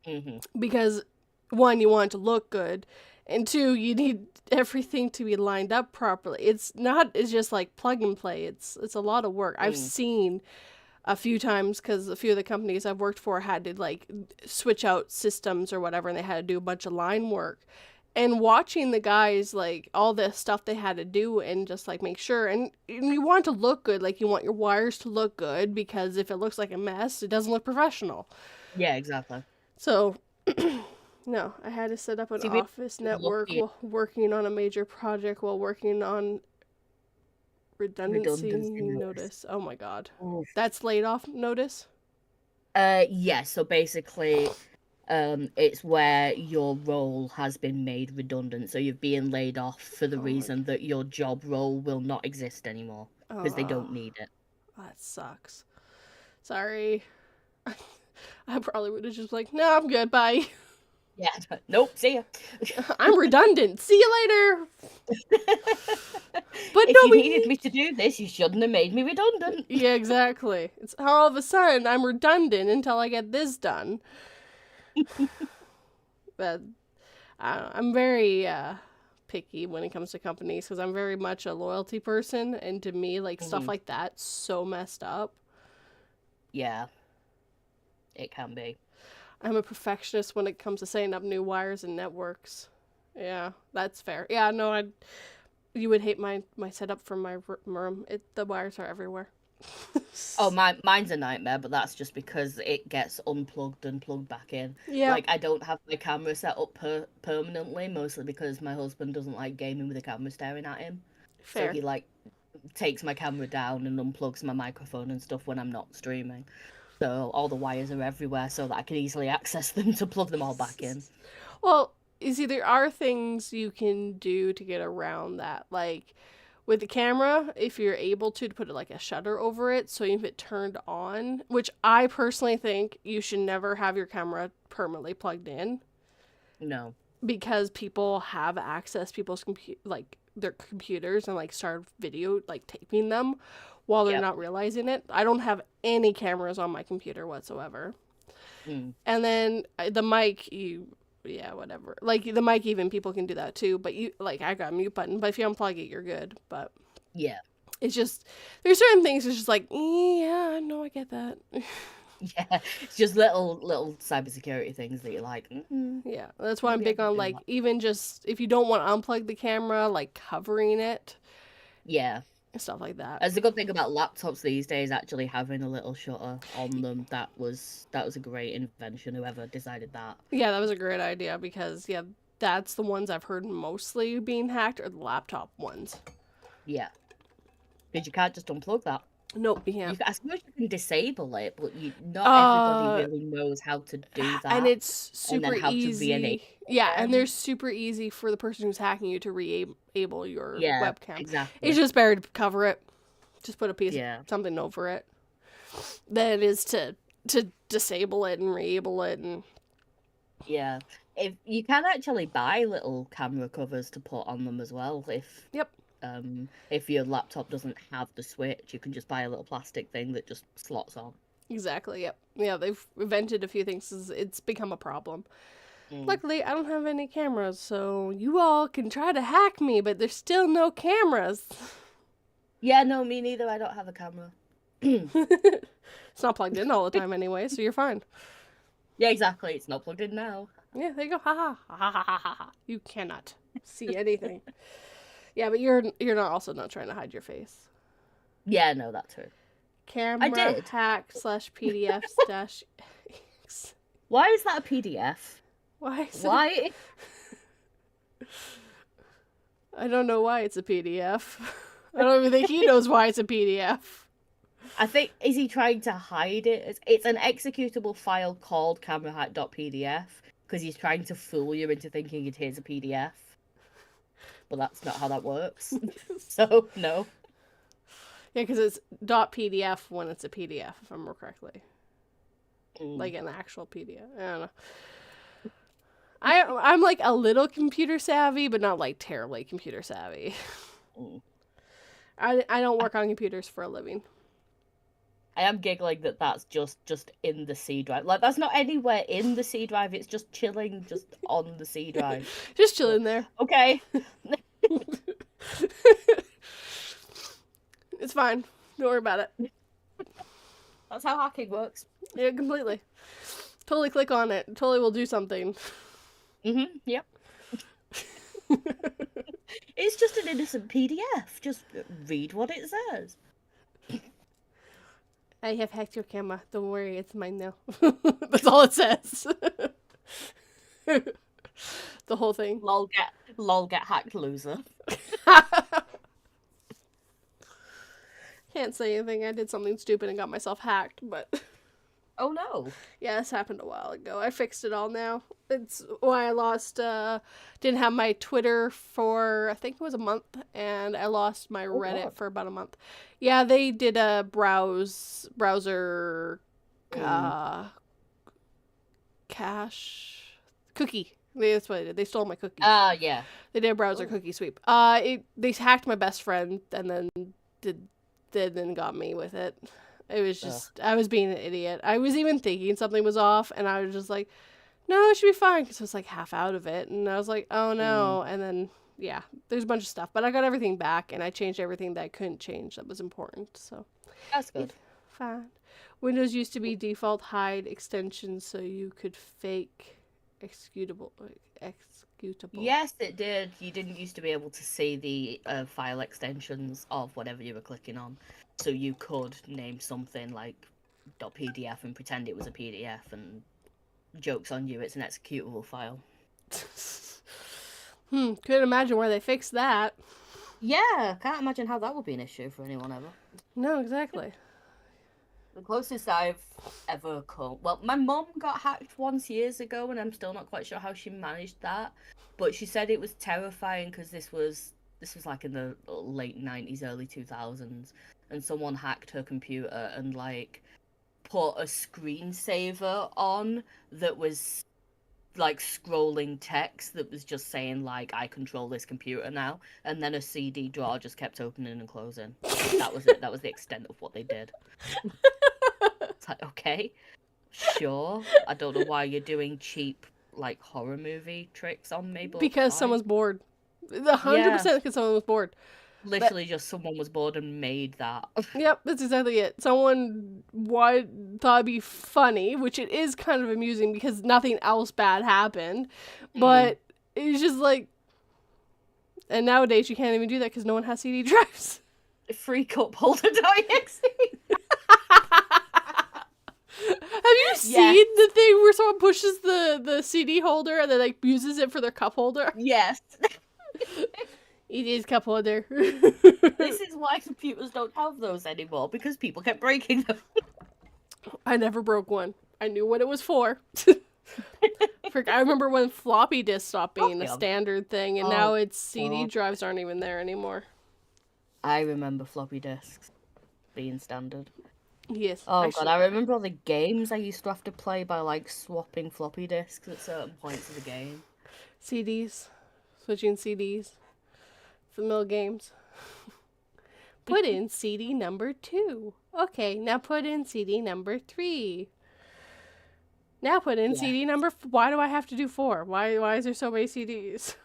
Mm-hmm. Because one, you want it to look good, and two, you need everything to be lined up properly. It's just like plug and play. It's a lot of work. I've seen a few times, because a few of the companies I've worked for had to like switch out systems or whatever, and they had to do a bunch of line work. And watching the guys, like, all the stuff they had to do and just, like, make sure. And you want to look good. Like, you want your wires to look good because if it looks like a mess, it doesn't look professional. Yeah, exactly. So, no, I had to set up an office network while working on a major project while working on redundancy notice. Oh, my God. Oof. That's laid off notice? Yeah, so basically... it's where your role has been made redundant, so you're being laid off for the reason that your job role will not exist anymore because they don't need it. That sucks. Sorry. I probably would have just like, no, I'm good, bye. Yeah, nope, see ya. I'm redundant. See you later. But if you needed me to do this, you shouldn't have made me redundant. Yeah, exactly. It's all of a sudden I'm redundant until I get this done. But I'm very picky when it comes to companies because I'm very much a loyalty person, and to me, like, stuff like that's so messed up. Yeah, it can be. I'm a perfectionist when it comes to setting up new wires and networks. Yeah, that's fair. Yeah, no, you would hate my setup for my room. The wires are everywhere. Oh, mine's a nightmare, but that's just because it gets unplugged and plugged back in. Yeah. Like, I don't have my camera set up permanently, mostly because my husband doesn't like gaming with a camera staring at him. Fair. So he, like, takes my camera down and unplugs my microphone and stuff when I'm not streaming. So all the wires are everywhere so that I can easily access them to plug them all back in. Well, you see, there are things you can do to get around that, like... With the camera, if you're able to put like a shutter over it, so if it turned on, which I personally think you should never have your camera permanently plugged in. No. Because people have access people's their computers and like start video like taping them while they're not realizing it. I don't have any cameras on my computer whatsoever. And then the mic, yeah, whatever. Like, the mic, even people can do that too. But I got a mute button. But if you unplug it, you're good. But yeah, it's just, there's certain things it's just like, yeah, no, I get that. Yeah, it's just little cybersecurity things that you're like, yeah, that's why I'm big on, like, even just, if you don't want to unplug the camera, like, covering it. Yeah. Stuff like that. That's the good thing about laptops these days, actually having a little shutter on them. That was a great invention, whoever decided that. Yeah, that was a great idea because, yeah, that's the ones I've heard mostly being hacked are the laptop ones. Yeah. Because you can't just unplug that. Nope, you can't. I suppose you can disable it, but not everybody really knows how to do that. And it's super and then easy. To re-enable and they're super easy for the person who's hacking you to re-enable your webcam. Exactly. It's just better to cover it. Just put a piece of something over it. Than it is to disable it and re-enable it. And yeah. If you can actually buy little camera covers to put on them as well. If your laptop doesn't have the switch, you can just buy a little plastic thing that just slots on. Exactly, yep. Yeah, they've invented a few things. It's become a problem. Luckily, I don't have any cameras, so you all can try to hack me, but there's still no cameras. Yeah, no, me neither. I don't have a camera. It's not plugged in all the time anyway, so you're fine. Yeah, exactly. It's not plugged in now. Yeah, there you go. Ha ha ha ha ha ha. You cannot see anything. Yeah, but you're not trying to hide your face. Yeah, no, that's true. Camera hack /PDF /X. Why is that a PDF? Why? I don't know why it's a PDF. I don't even think he knows why it's a PDF. I think, is he trying to hide it? It's an executable file called camerahack.pdf because he's trying to fool you into thinking it is a PDF. But that's not how that works. So, no. Yeah, because it's .pdf when it's a PDF, if I remember correctly. Like an actual PDF. I don't know. I'm like a little computer savvy, but not like terribly computer savvy. I don't work on computers for a living. I am giggling that that's just in the C drive. Like, that's not anywhere in the C drive. It's just chilling just on the C drive. Just chilling there. Okay. It's fine. Don't worry about it. That's how hacking works. Yeah, completely. Totally click on it. Totally will do something. Yep. It's just an innocent PDF. Just read what it says. I have hacked your camera. Don't worry, it's mine now. That's all it says. The whole thing. Lol get hacked, loser. Can't say anything. I did something stupid and got myself hacked, but Oh no. yeah, this happened a while ago. I fixed it all now. It's why I lost, didn't have my Twitter for, I think it was a month, and I lost my Reddit God. for about a month. Yeah, they did a browser, cache, cookie. That's what they did. They stole my cookies. Yeah. They did a browser cookie sweep. They hacked my best friend and then then got me with it. It was just, I was being an idiot. I was even thinking something was off, and I was just like, no, it should be fine, because I was like half out of it, and I was like, oh no, and then, yeah, there's a bunch of stuff, but I got everything back, and I changed everything that I couldn't change that was important, so. That's good. Fine. Windows used to be default hide extensions, so you could fake executable. Yes, it did. You didn't used to be able to see the file extensions of whatever you were clicking on. So you could name something like .pdf and pretend it was a PDF, and joke's on you, it's an executable file. Couldn't imagine where they fixed that. Yeah, can't imagine how that would be an issue for anyone ever. No, exactly. The closest I've ever come... Well, my mum got hacked once years ago, and I'm still not quite sure how she managed that. But she said it was terrifying because this was like in the late 90s, early 2000s. And someone hacked her computer and, like, put a screensaver on that was, like, scrolling text that was just saying, like, I control this computer now. And then a CD drawer just kept opening and closing. That was it. That was the extent of what they did. It's like, okay, sure. I don't know why you're doing cheap, like, horror movie tricks on me, but because fine. someone's bored. 100% because someone was bored. Literally just someone was bored and made that. Yep, that's exactly it. Someone thought it'd be funny, which it is kind of amusing because nothing else bad happened. But it's just like... And nowadays you can't even do that because no one has CD drives. Free cup holder.exe. Have you seen the thing where someone pushes the CD holder and then like uses it for their cup holder? Yes. It is cup holder. This is why computers don't have those anymore, because people kept breaking them. I never broke one. I knew what it was for. I remember when floppy disks stopped being a standard thing, and now it's CD drives aren't even there anymore. I remember floppy disks being standard. Yes. Oh god, I remember all the games I used to have to play by like swapping floppy disks at certain points of the game. CDs. Switching CDs. Familiar games. Put in CD number 2. Okay, now put in CD number 3. Now put in CD number... Why do I have to do 4? Why is there so many CDs?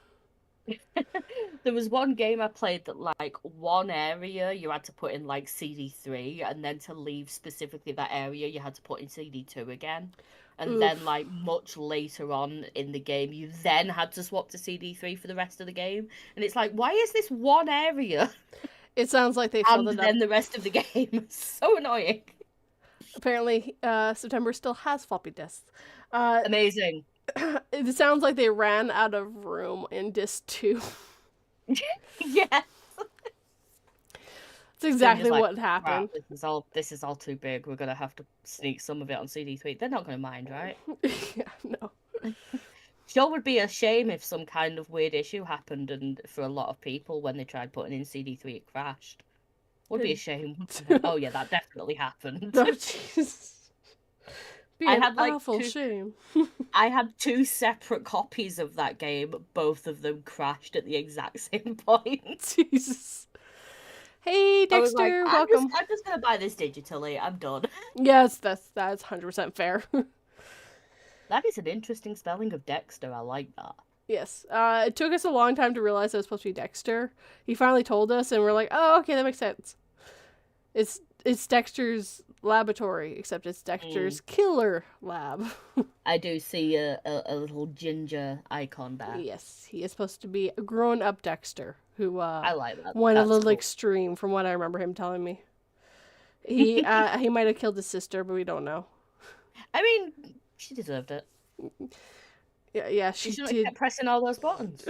There was one game I played that, like, one area you had to put in, like, CD3, and then to leave specifically that area you had to put in CD2 again. And then, like, much later on in the game, you then had to swap to CD3 for the rest of the game. And it's like, why is this one area? It sounds like they filled it up. And then the rest of the game. It's so annoying. Apparently, September still has floppy disks. Amazing. It sounds like they ran out of room in disc 2. Yes. That's exactly what happened. This is all too big. We're gonna have to sneak some of it on CD3. They're not gonna mind, right? Yeah, no. Sure would be a shame if some kind of weird issue happened, and for a lot of people when they tried putting in CD3 it crashed. Would be a shame. Oh yeah, that definitely happened. Oh jeez. I had like awful shame. I had 2 separate copies of that game. Both of them crashed at the exact same point. Jesus. Hey Dexter, welcome. I'm just gonna buy this digitally. I'm done. Yes, that's 100% fair. That is an interesting spelling of Dexter. I like that. Yes. It took us a long time to realize it was supposed to be Dexter. He finally told us, and we're like, oh, okay, that makes sense. It's it's Dexter's laboratory, except it's Dexter's killer lab. I do see a little ginger icon there. Yes, he is supposed to be a grown-up Dexter who I like that. went That's a little cool. extreme from what I remember him telling me. He might have killed his sister, but we don't know. I mean, she deserved it. Yeah, she shouldn't did. have kept pressing all those buttons.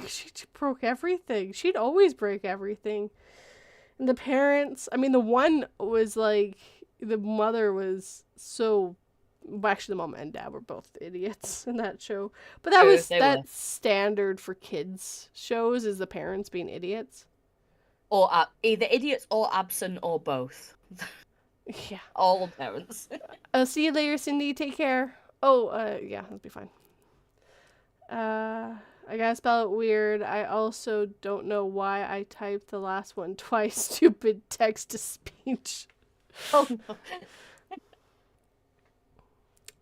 She broke everything. She'd always break everything. And the parents, I mean, the one was like, the mother was so, well, actually the mom and dad were both idiots in that show. But that's standard for kids shows, is the parents being idiots. Or either idiots or absent or both. Yeah. All parents. I'll see you later, Cindy. Take care. Oh, yeah, that'll be fine. I gotta spell it weird. I also don't know why I typed the last one twice. Stupid text to speech. Oh no.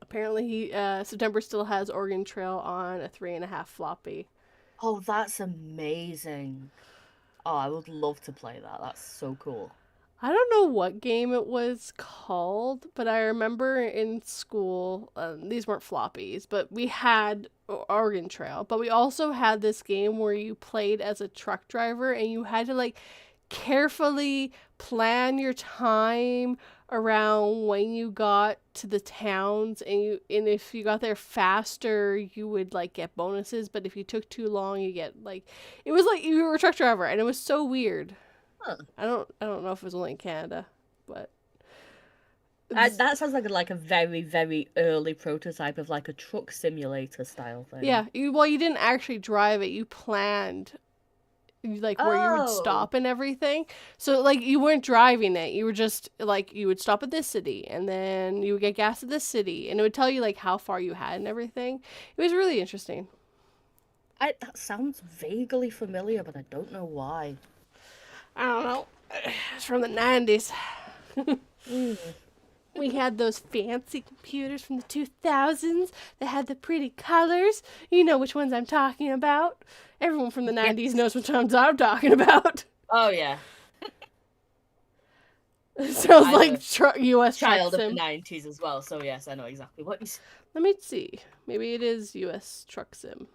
Apparently, September still has Oregon Trail on a 3.5 floppy. Oh, that's amazing. Oh, I would love to play that. That's so cool. I don't know what game it was called, but I remember in school, these weren't floppies, but we had Oregon Trail, but we also had this game where you played as a truck driver and you had to like carefully plan your time around when you got to the towns, and if you got there faster you would like get bonuses, but if you took too long you get like, it was like you were a truck driver and it was so weird. Huh. I don't know if it was only in Canada, but that sounds like a very, very early prototype of like a truck simulator style thing. Yeah, you didn't actually drive it. You planned like where you would stop and everything. So like you weren't driving it. You were just like, you would stop at this city and then you would get gas at this city, and it would tell you like how far you had and everything. It was really interesting. That sounds vaguely familiar, but I don't know why. I don't know. It's from the 90s. We had those fancy computers from the 2000s that had the pretty colors. You know which ones I'm talking about. Everyone from the 90s knows which ones I'm talking about. Oh, yeah. Sounds like U.S. child Truck of Sim. the 90s as well, so yes, I know exactly what you said. Let me see. Maybe it is U.S. Truck Sim.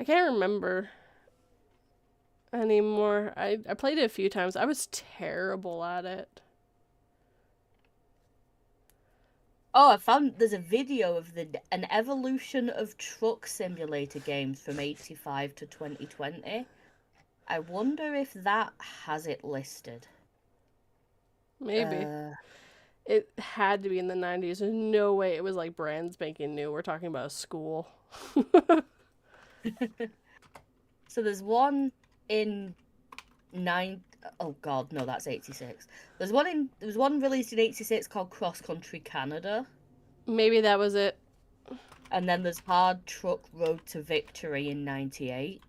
I can't remember anymore. I played it a few times. I was terrible at it. Oh, I found there's a video of an evolution of truck simulator games from 85 to 2020. I wonder if that has it listed. Maybe. It had to be in the 90s. There's no way it was like brand spanking new. We're talking about a school. So there's one in oh god, no, that's 86. There was one released in 86 called Cross Country Canada. Maybe that was it. And then there's Hard Truck Road to Victory in 98.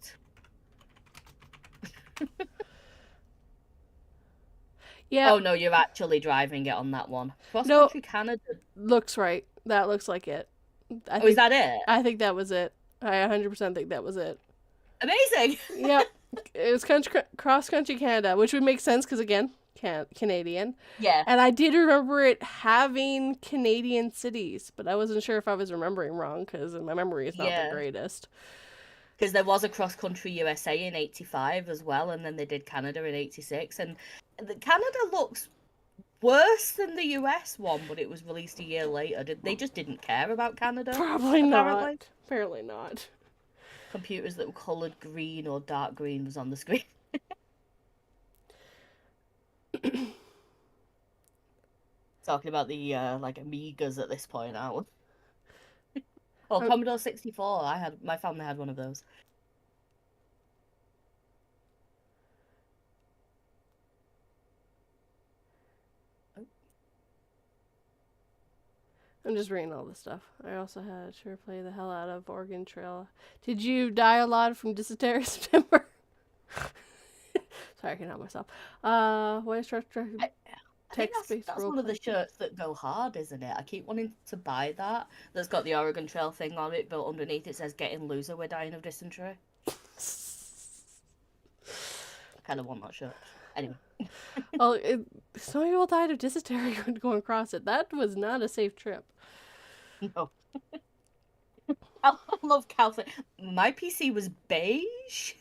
Yeah. Oh no, you're actually driving it on that one. Cross Country Canada looks right. That looks like it. Is that it? I think that was it. I 100% think that was it. Amazing. Yep. It was Cross Country Canada, which would make sense because, again, Canadian. Yeah. And I did remember it having Canadian cities, but I wasn't sure if I was remembering wrong because my memory is not the greatest. Because there was a Cross Country USA in 85 as well, and then they did Canada in 86. And Canada looks worse than the US one, but it was released a year later. They just didn't care about Canada? Probably not. Apparently not. Computers that were coloured green or dark green was on the screen. Talking about the like Amigas at this point, aren't we? Oh, Commodore 64. My family had one of those. I'm just reading all this stuff. I also had to play the hell out of Oregon Trail. Did you die a lot from dysentery September? Sorry, I can't help myself. What is that's one of the shirts that go hard, isn't it? I keep wanting to buy that. That's got the Oregon Trail thing on it, but underneath it says "Getting loser, we're dying of dysentery." kind of want that shirt. Anyway. Well, some people died of dysentery going across it. That was not a safe trip. No. I love Cal. My PC was beige.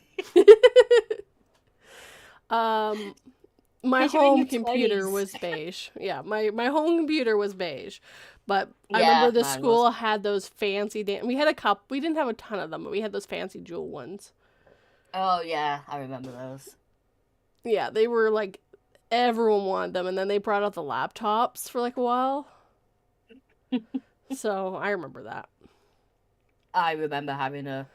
My home computer was beige. Yeah, my home computer was beige. But I remember the school had those fancy we had a couple. We didn't have a ton of them, but we had those fancy jewel ones. Oh yeah, I remember those. Yeah, they were like everyone wanted them, and then they brought out the laptops for like a while. So I remember that. I remember having a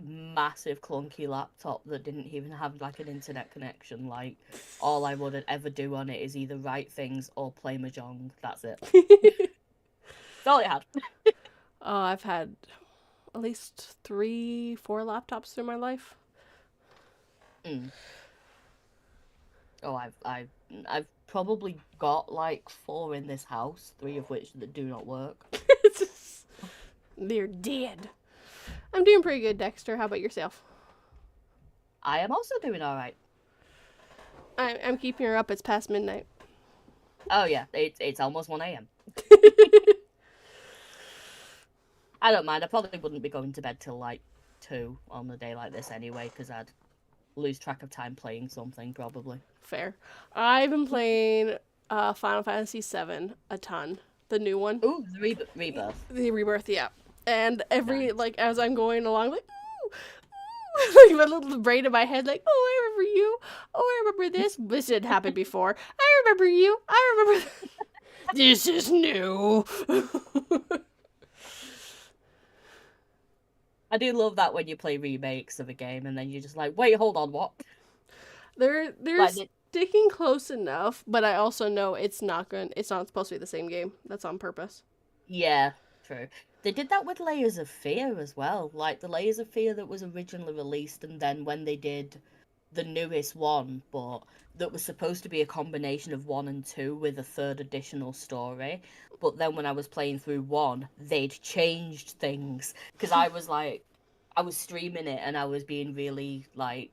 massive clunky laptop that didn't even have like an internet connection. Like all I would ever do on it is either write things or play mahjong. That's it. That's all it had. Oh, I've had at least 3-4 laptops through my life. Oh, I've probably got like 4 in this house, 3 of which that do not work. They're dead. I'm doing pretty good, Dexter. How about yourself? I am also doing all right. I'm keeping her up. It's past midnight. Oh yeah, it's almost 1 a.m. I don't mind. I probably wouldn't be going to bed till like 2 on a day like this anyway, because I'd lose track of time playing something probably. Fair. I've been playing Final Fantasy VII a ton. The new one. Ooh, the rebirth. The rebirth, yeah. And every like as I'm going along, like like my little brain in my head, like, oh, I remember you. Oh, I remember this. This didn't happen before. I remember you. I remember. This is new. I do love that when you play remakes of a game and then you're just like, wait, hold on, what? They're sticking close enough, but I also know it's not supposed to be the same game. That's on purpose. Yeah, true. They did that with Layers of Fear as well. Like the Layers of Fear that was originally released, and then when they did the newest one, but that was supposed to be a combination of 1 and 2 with a 3rd additional story. But then when I was playing through 1, they'd changed things. Because I was streaming it and I was being really, like,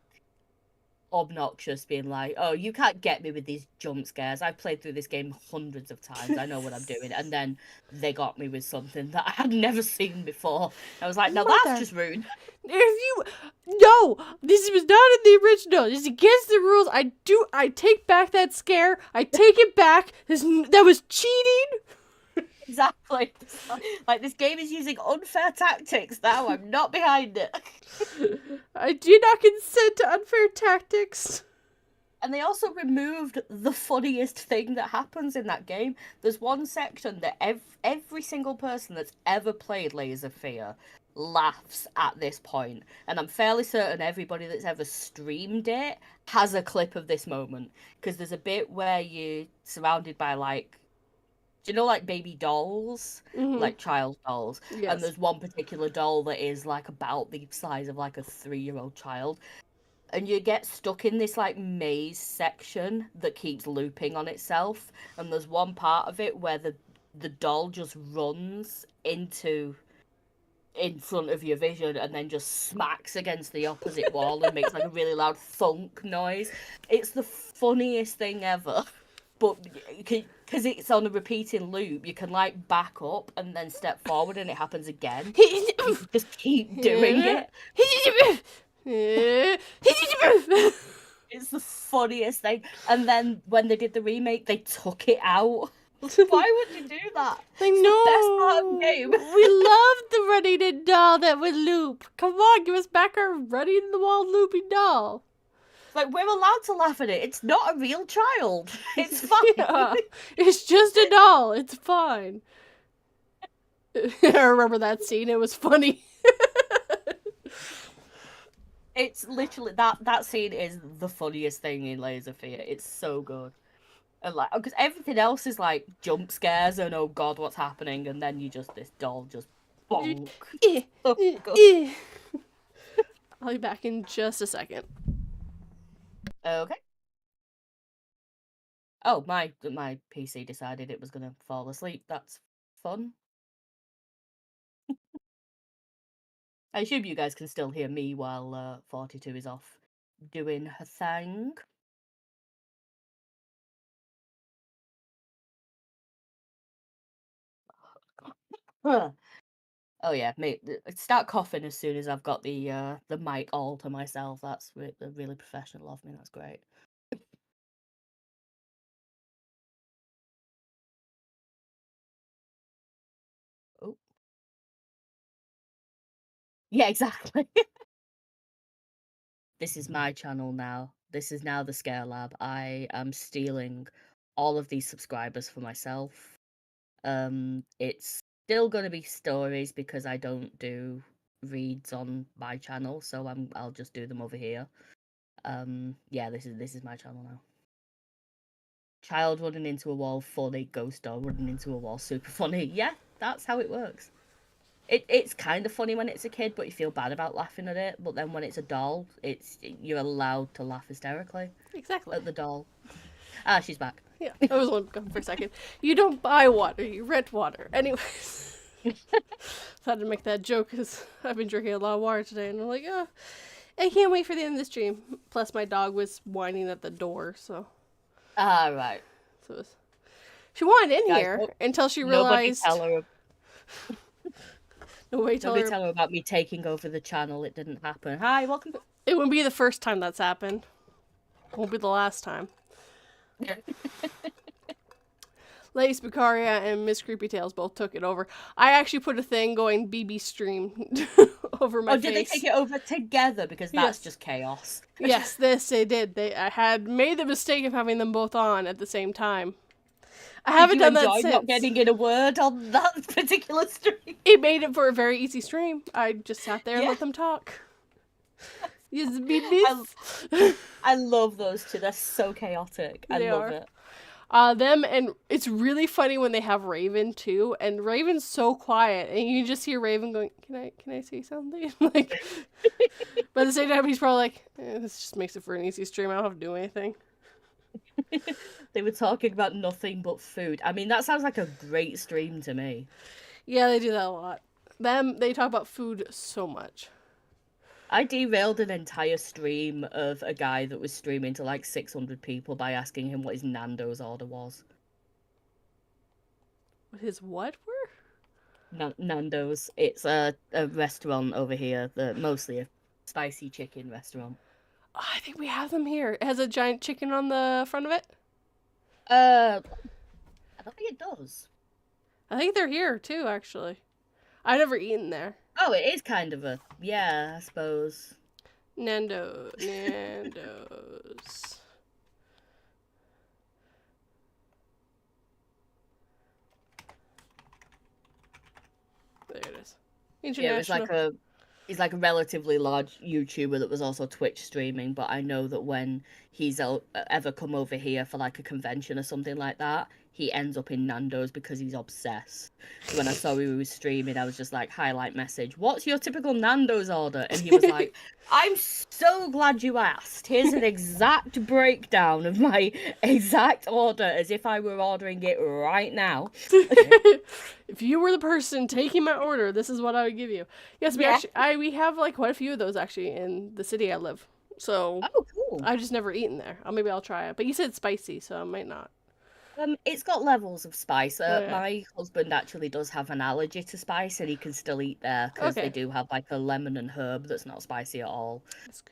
obnoxious, being like, oh, you can't get me with these jump scares. I've played through this game hundreds of times. I know what I'm doing. And then they got me with something that I had never seen before. I was like, no, that's just rude. No, this was not in the original. This is against the rules. I take back that scare. I take it back. That was cheating. Exactly. Like, this game is using unfair tactics now. I'm not behind it. I do not consent to unfair tactics. And they also removed the funniest thing that happens in that game. There's one section that every single person that's ever played Layers of Fear laughs at this point. And I'm fairly certain everybody that's ever streamed it has a clip of this moment. Because there's a bit where you're surrounded by, like, do you know, like, baby dolls? Mm-hmm. Like, child dolls. Yes. And there's one particular doll that is, like, about the size of, like, a 3-year-old child. And you get stuck in this, like, maze section that keeps looping on itself. And there's one part of it where the doll just runs in front of your vision and then just smacks against the opposite wall and makes, like, a really loud thunk noise. It's the funniest thing ever. But because it's on a repeating loop, you can, like, back up and then step forward and it happens again. You just keep doing it. It's the funniest thing. And then when they did the remake, they took it out. Why would you do that? It's the best part of the game. We loved the running in doll that would loop. Come on, give us back our running in the wall looping doll. Like, we're allowed to laugh at it. It's not a real child. It's fine. Yeah, it's just a doll. It's fine. I remember that scene. It was funny. It's literally that scene is the funniest thing in Layers of Fear. It's so good. And, like, because everything else is like jump scares and oh god, what's happening? And then this doll just bonk. So good. I'll be back in just a second. Okay. Oh, my PC decided it was gonna fall asleep. That's fun. I assume you guys can still hear me while 42 is off doing her thing. Oh yeah, mate. Start coughing as soon as I've got the mic all to myself. That's really professional of me. That's great. Oh. Yeah, exactly. This is my channel now. This is now the Scare Lab. I am stealing all of these subscribers for myself. It's still going to be stories because I don't do reads on my channel, so I'll just do them over here. Yeah, this is my channel now. Child running into a wall, funny. Ghost dog running into a wall, super funny. Yeah, that's how it works. It's kind of funny when it's a kid, but you feel bad about laughing at it. But then when it's a doll, you're allowed to laugh hysterically. Exactly. At the doll. Ah, she's back. Yeah, I was only gone for a second. You don't buy water, you rent water. Anyways. Had to make that joke because I've been drinking a lot of water today, and I'm like, oh, I can't wait for the end of the stream. Plus, my dog was whining at the door, so. Ah, right. So she wanted in here until she realized. Nobody tell her about me taking over the channel. It didn't happen. Hi, welcome. It wouldn't be the first time that's happened. It won't be the last time. Lady Spicaria and Miss Creepy Tales both took it over. I actually put a thing going BB stream over my face. Did they take it over together? Because that's just chaos. Yes, they did. I had made the mistake of having them both on at the same time. I haven't done that since. Not getting in a word on that particular stream. It made it for a very easy stream. I just sat there and let them talk. Yes, BBs. I love those two. They're so chaotic. I love it. Them, and it's really funny when they have Raven too, and Raven's so quiet, and you just hear Raven going, can I say something? Like, but at the same time, he's probably like, this just makes it for an easy stream, I don't have to do anything. They were talking about nothing but food. I mean, that sounds like a great stream to me. Yeah, they do that a lot. They talk about food so much. I derailed an entire stream of a guy that was streaming to like 600 people by asking him what his Nando's order was. What his what were? Nando's. It's a restaurant over here, mostly a spicy chicken restaurant. Oh, I think we have them here. It has a giant chicken on the front of it. I don't think it does. I think they're here too, actually. I've never eaten there. Oh, it is kind of I suppose. Nando's. There it is. International. Yeah, he's like a relatively large YouTuber that was also Twitch streaming, but I know that when he's ever come over here for like a convention or something like that, he ends up in Nando's because he's obsessed. So when I saw he was streaming, I was just like, highlight message, what's your typical Nando's order? And he was like, I'm so glad you asked. Here's an exact breakdown of my exact order as if I were ordering it right now. If you were the person taking my order, this is what I would give you. Yes, we have like quite a few of those actually in the city I live. So cool. I've just never eaten there. Maybe I'll try it. But you said spicy, so I might not. It's got levels of spice. My husband actually does have an allergy to spice, and he can still eat there because they do have like a lemon and herb that's not spicy at all.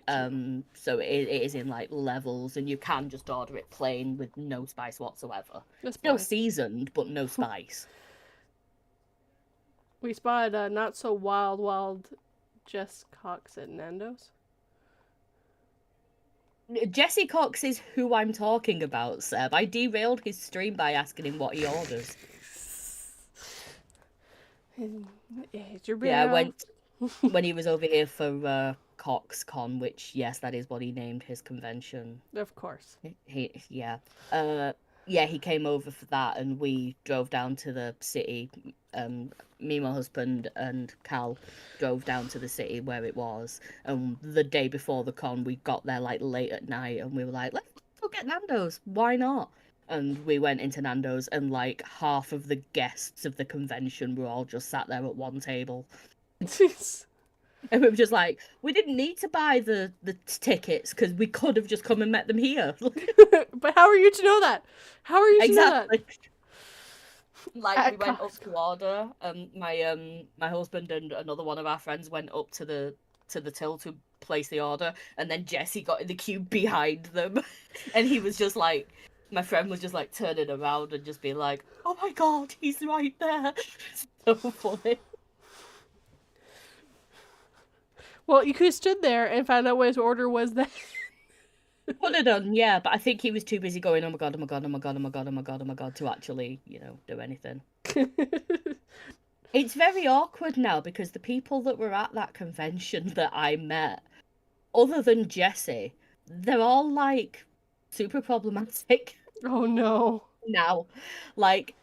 So it is in like levels, and you can just order it plain with no spice whatsoever. No seasoned, but no spice. We spotted not so wild Jess Cox at Nando's. Jesse Cox is who I'm talking about, Seb. I derailed his stream by asking him what he orders. Yeah, when he was over here for CoxCon, which, yes, that is what he named his convention. Of course. He came over for that, and we drove down to the city. Me, my husband, and Cal drove down to the city where it was. And the day before the con, we got there like late at night, and we were like, let's go get Nando's. Why not? And we went into Nando's, and like half of the guests of the convention were all just sat there at one table. And we were just like, we didn't need to buy the tickets because we could have just come and met them here. But how are you to know that? How are you to know that? Exactly. Like we went up Costco. to order. My husband and another one of our friends went up to the till to place the order, and then Jesse got in the queue behind them, and he was just like, my friend was just like turning around and just being like, "Oh my god, he's right there!" So funny. Well, you could have stood there and found out what his order was then. Could have done, yeah, but I think he was too busy going, "Oh my god, oh my god, oh my god, oh my god, oh my god, oh my god," to actually, do anything. It's very awkward now because the people that were at that convention that I met, other than Jesse, they're all like super problematic Oh no. now. Like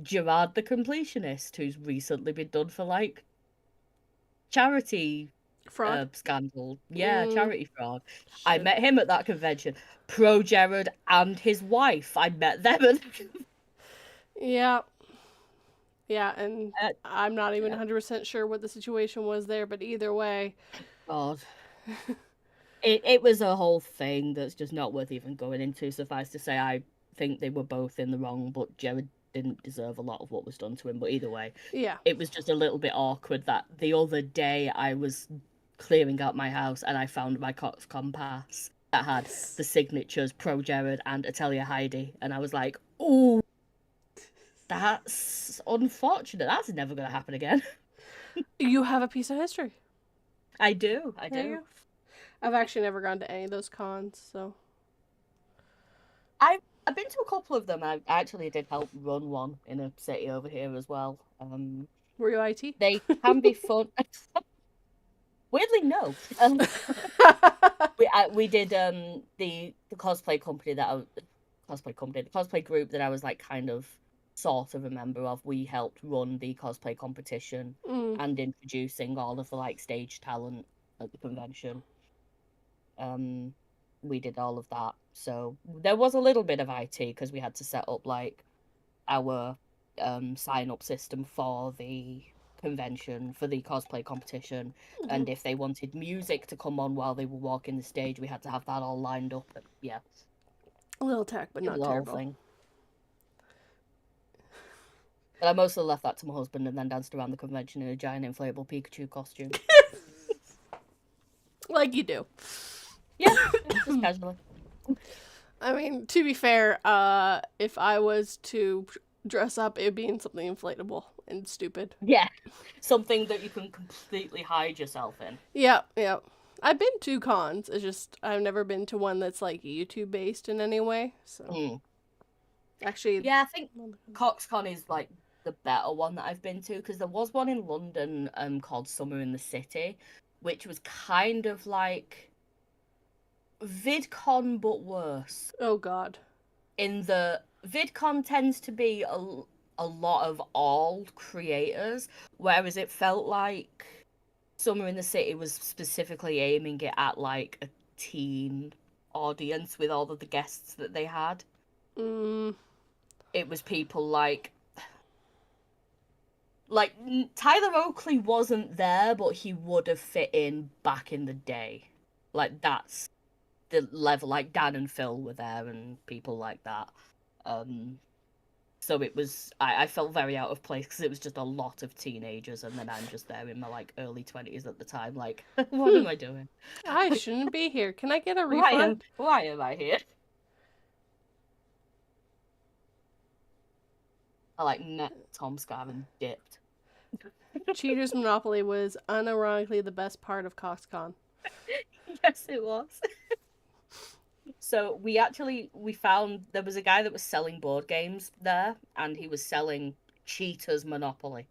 Gerard the completionist, who's recently been done for like charity Fraud. scandal. Yeah, charity fraud. Shit. I met him at that convention. Pro Gerard and his wife. I met them at Yeah. Yeah, and I'm not even 100% sure what the situation was there, but either way. God. It was a whole thing that's just not worth even going into. Suffice to say, I think they were both in the wrong, but Jared didn't deserve a lot of what was done to him. But either way, yeah, it was just a little bit awkward that the other day I was clearing out my house and I found my CoxCon pass that had the signatures Pro Jared and Atelier Heidi, and I was like, "Oh, that's unfortunate. That's never going to happen again." You have a piece of history. I do. I do. I've actually never gone to any of those cons, so. I've been to a couple of them. I actually did help run one in a city over here as well. Were you IT? They can be fun. Weirdly, no. We did the cosplay company the cosplay group that I was like kind of sort of a member of. We helped run the cosplay competition and introducing all of the like stage talent at the convention. We did all of that. So there was a little bit of IT because we had to set up like our sign up system for the convention, for the cosplay competition. And if they wanted music to come on while they were walking the stage, we had to have that all lined up. And, yeah. A little tech, but not terrible. Thing. But I mostly left that to my husband and then danced around the convention in a giant inflatable Pikachu costume. Like you do. Yeah, just casually. I mean, to be fair, if I was to dress up, it would be in something inflatable and stupid. Yeah, something that you can completely hide yourself in. Yeah. I've been to cons. It's just I've never been to one that's like YouTube based in any way. So, actually, yeah, I think CoxCon is like the better one that I've been to because there was one in London called Summer in the City, which was kind of like VidCon but worse. Oh god. In the VidCon tends to be a lot of all creators, whereas it felt like Summer in the City was specifically aiming it at like a teen audience with all of the guests that they had. It was people like Tyler Oakley wasn't there, but he would have fit in back in the day. Like that's the level. Like Dan and Phil were there and people like that. So it was I felt very out of place because it was just a lot of teenagers and then I'm just there in my like early 20s at the time, like what am I doing? I shouldn't be here. Can I get a refund? Why am I here? I like met Tom Scar and dipped. Cheaters Monopoly was unironically the best part of CoxCon. Yes, it was. So we found there was a guy that was selling board games there, and he was selling Cheaters Monopoly.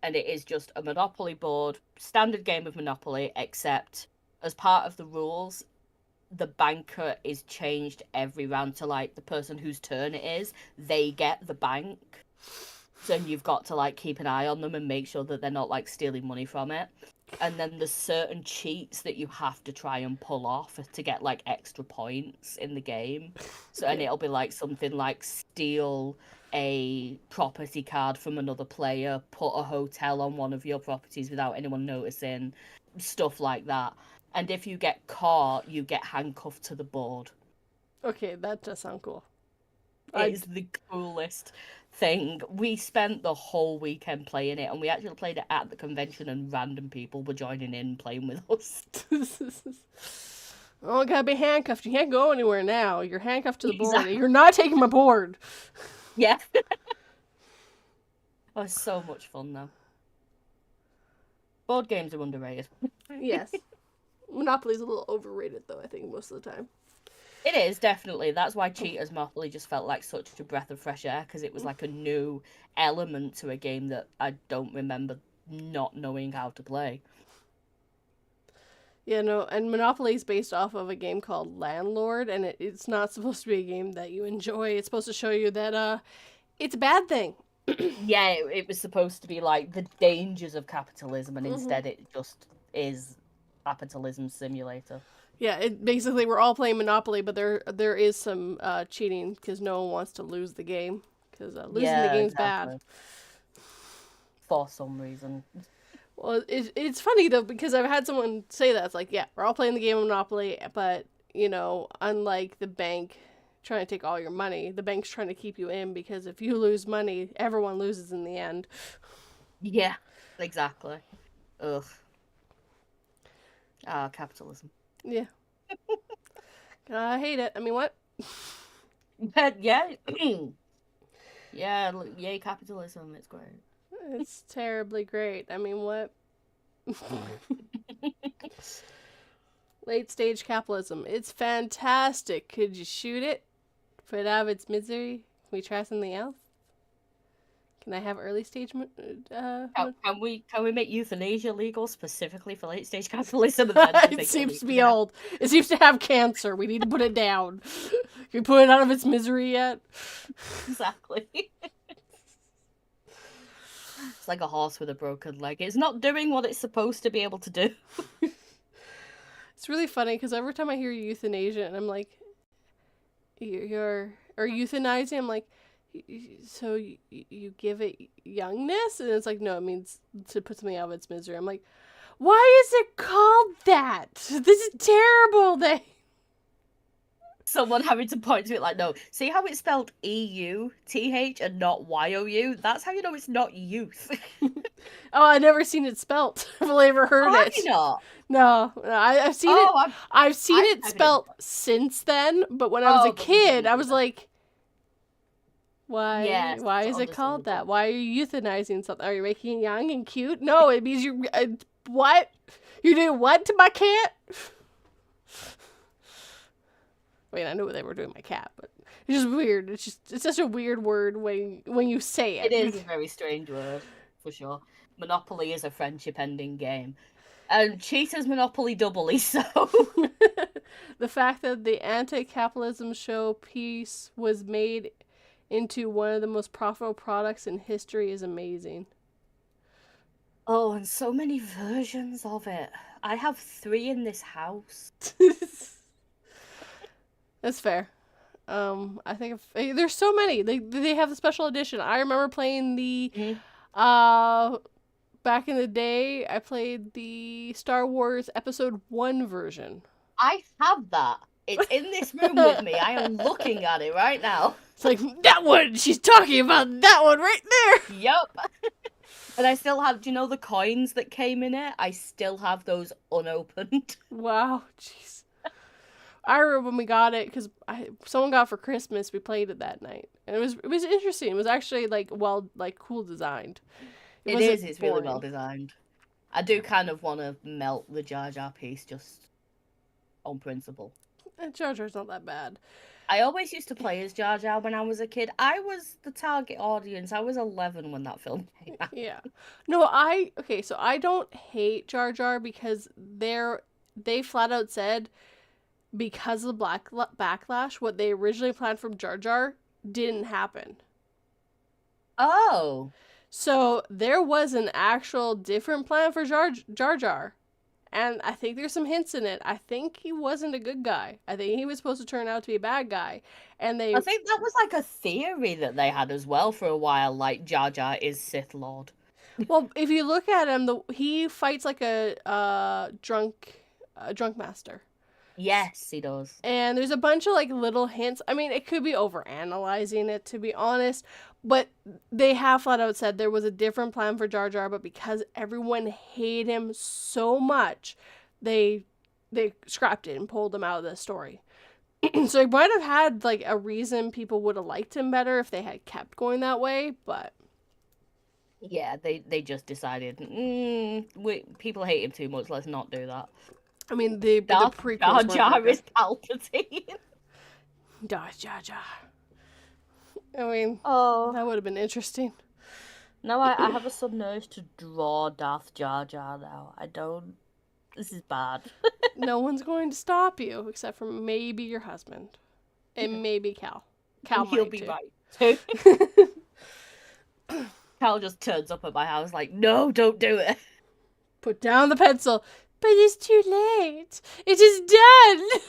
And it is just a Monopoly board, standard game of Monopoly, except as part of the rules, the banker is changed every round to like the person whose turn it is, they get the bank. So you've got to like keep an eye on them and make sure that they're not like stealing money from it. And then there's certain cheats that you have to try and pull off to get like extra points in the game. So and it'll be like something like steal a property card from another player, put a hotel on one of your properties without anyone noticing, stuff like that. And if you get caught, you get handcuffed to the board. Okay, that does sound cool. It's the coolest thing. We spent the whole weekend playing it, and we actually played it at the convention, and random people were joining in playing with us. Oh, I gotta be handcuffed. You can't go anywhere now. You're handcuffed to the board. You're not taking my board. Yeah. Oh, it's so much fun, though. Board games are underrated. Yes. Monopoly's a little overrated, though, I think, most of the time. It is, definitely. That's why Cheetah's Monopoly just felt like such a breath of fresh air, because it was like a new element to a game that I don't remember not knowing how to play. Yeah, no, and Monopoly is based off of a game called Landlord, and it's not supposed to be a game that you enjoy. It's supposed to show you that it's a bad thing. Yeah, it was supposed to be like the dangers of capitalism, and instead it just is capitalism simulator. Yeah, it basically we're all playing Monopoly, but there is some cheating because no one wants to lose the game because losing the game's bad for some reason. Well, it's funny though because I've had someone say that it's like, yeah, we're all playing the game of Monopoly, but you know, unlike the bank trying to take all your money, the bank's trying to keep you in because if you lose money, everyone loses in the end. Yeah, exactly. Ugh. Capitalism. Yeah. I hate it. I mean, what? But yeah. Yeah, yay capitalism. It's great. It's terribly great. I mean, what? Late stage capitalism. It's fantastic. Could you shoot it? Put it out of its misery? Can we try something else? Can I have early stage? Can we make euthanasia legal specifically for late stage capitalism? And then it seems to be old. It seems to have cancer. We need to put it down. Can we put it out of its misery yet? Exactly. It's like a horse with a broken leg. It's not doing what it's supposed to be able to do. It's really funny because every time I hear euthanasia, and I'm like, you're euthanizing. I'm like, so you give it youngness? And it's like, no, it means to put something out of its misery. I'm like, why is it called that? This is terrible. Someone having to point to it like, no, see how it's spelled E-U-T-H and not Y-O-U? That's how you know it's not youth. Oh, I've never seen it spelt. I've only ever heard it. Have you not? No, I've seen it. I've seen it spelt since then, but when I was a kid, I was like, why? Yes, why is it called that? Why are you euthanizing something? Are you making it young and cute? No, it means you. What? You do what to my cat? I mean, I knew what they were doing to my cat, but it's just weird. It's such a weird word when you say it. It is a very strange word, for sure. Monopoly is a friendship-ending game. And Cheetah's Monopoly doubly so. The fact that the anti-capitalism show piece was made into one of the most profitable products in history is amazing. Oh, and so many versions of it. I have 3 in this house. That's fair. I think there's so many. They have the special edition. I remember playing the back in the day, I played the Star Wars Episode 1 version. I have that. It's in this room with me. I am looking at it right now. It's like, that one! She's talking about that one right there! Yup. And I still have, do you know the coins that came in it? I still have those unopened. Wow, jeez. I remember when we got it, because someone got it for Christmas, we played it that night. And it was interesting. It was actually, cool designed. It is. It's really well designed. I do kind of want to melt the Jar Jar piece just on principle. Jar Jar's not that bad. I always used to play as Jar Jar when I was a kid. I was the target audience. I was 11 when that film came out. Yeah. No, so I don't hate Jar Jar because they flat out said because of the backlash, what they originally planned from Jar Jar didn't happen. Oh. So there was an actual different plan for Jar Jar. And I think there's some hints in it. I think he wasn't a good guy. I think he was supposed to turn out to be a bad guy. And I think that was like a theory that they had as well for a while, like Jar Jar is Sith Lord. Well, if you look at him, he fights like a drunk master. Yes, he does. And there's a bunch of like little hints. I mean, it could be over analyzing it, to be honest, but they have flat out said there was a different plan for Jar Jar, but because everyone hated him so much, they scrapped it and pulled him out of the story. So he might have had like a reason people would have liked him better if they had kept going that way, but yeah, they just decided people hate him too much. Let's not do that. I mean, the prequels Jar Jar is Palpatine. Jar Jar. I mean, that would have been interesting. No, I have a sudden urge to draw Darth Jar Jar now. I don't. This is bad. No one's going to stop you except for maybe your husband and maybe Cal. Cal he'll might be too. right too. Cal just turns up at my house like, no, don't do it. Put down the pencil. But it's too late. It is done.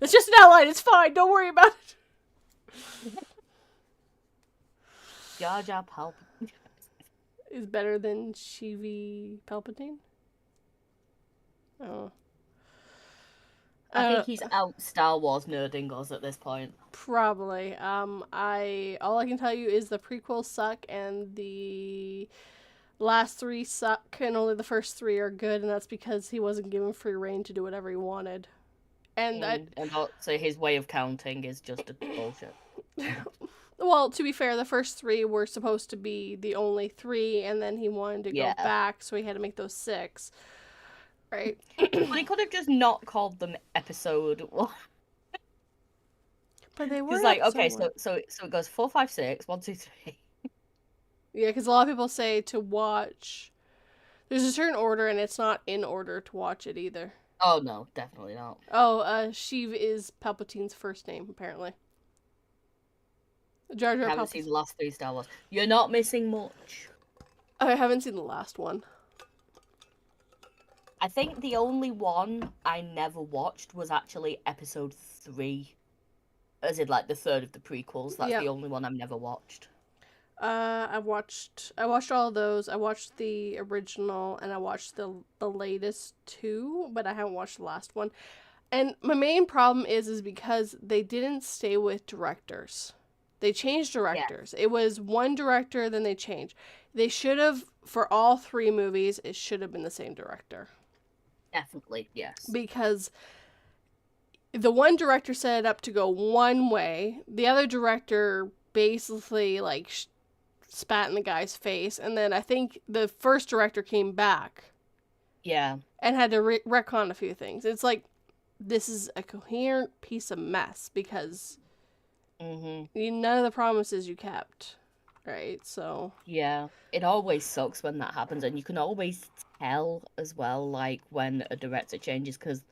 It's just an outline. It's fine. Don't worry about it. Jar Jar Palpatine is better than Shivi Palpatine. Oh. I think he's out Star Wars nerding us at this point. Probably. All I can tell you is the prequels suck and the last 3 suck and only the first 3 are good, and that's because he wasn't given free reign to do whatever he wanted. And so his way of counting is just a bullshit. Well, to be fair, the first 3 were supposed to be the only 3, and then he wanted to go back, so he had to make those 6. Right? But he could have just not called them episode 1. But they were. It's like, okay, so it goes 4, 5, 6, 1, 2, 3. Yeah, because a lot of people say to watch. There's a certain order, and it's not in order to watch it either. Oh no, definitely not. Oh, Sheev is Palpatine's first name, apparently. Jar Jar. I haven't seen the last 3 Star Wars. You're not missing much. I haven't seen the last one. I think the only one I never watched was actually episode 3. As in, like, the third of the prequels. That's the only one I've never watched. I watched all of those. I watched the original, and I watched the latest 2, but I haven't watched the last one. And my main problem is because they didn't stay with directors. They changed directors. Yeah. It was one director, then they changed. They should have, for all 3 movies, it should have been the same director. Definitely, yes. Because the one director set it up to go one way. The other director basically, like, spat in the guy's face. And then I think the first director came back. Yeah. And had to retcon a few things. It's like, this is a coherent piece of mess because none of the promises you kept. Right? So. Yeah. It always sucks when that happens. And you can always tell as well, like, when a director changes, because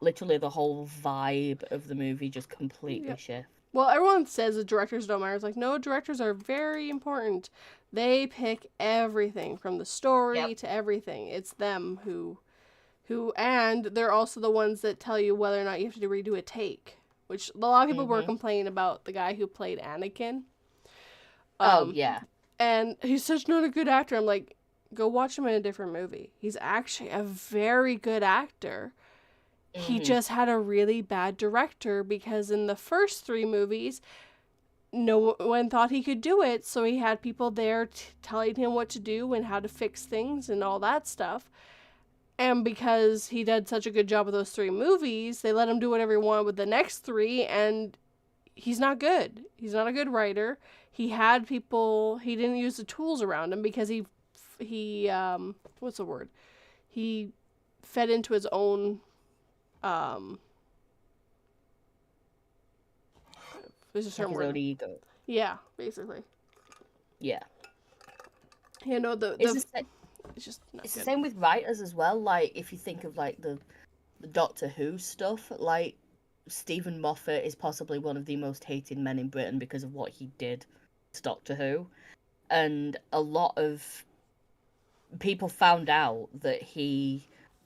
literally the whole vibe of the movie just completely shifts. Well, everyone says the directors don't matter. It's like, no, directors are very important. They pick everything from the story to everything. It's them who, and they're also the ones that tell you whether or not you have to redo a take, which a lot of people were complaining about the guy who played Anakin. And he's such not a good actor. I'm like, go watch him in a different movie. He's actually a very good actor. He just had a really bad director because in the first 3 movies, no one thought he could do it. So he had people there telling him what to do and how to fix things and all that stuff. And because he did such a good job with those 3 movies, they let him do whatever he wanted with the next 3. And he's not good. He's not a good writer. He had people, he didn't use the tools around him because he what's the word? He fed into his own, there's a certain word. Ego. Yeah, basically. Yeah. You know, it's just not it's good. The same with writers as well. Like, if you think of, like, the Doctor Who stuff, like, Stephen Moffat is possibly one of the most hated men in Britain because of what he did to Doctor Who. And a lot of people found out that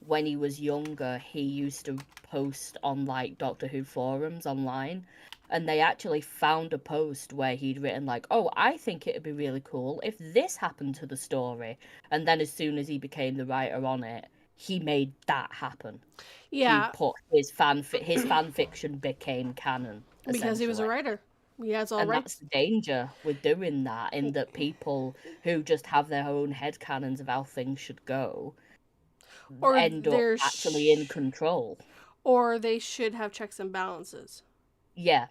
when he was younger, he used to post on, like, Doctor Who forums online and they actually found a post where he'd written like, "Oh, I think it'd be really cool if this happened to the story." And then as soon as he became the writer on it, he made that happen. He Yeah, put his fan fiction became canon, because he was a essentially. writer. He has all And that's rights. the danger with doing that, in that people who just have their own headcanons of how things should go Or end up actually in control. or they should have checks and balances. Yeah.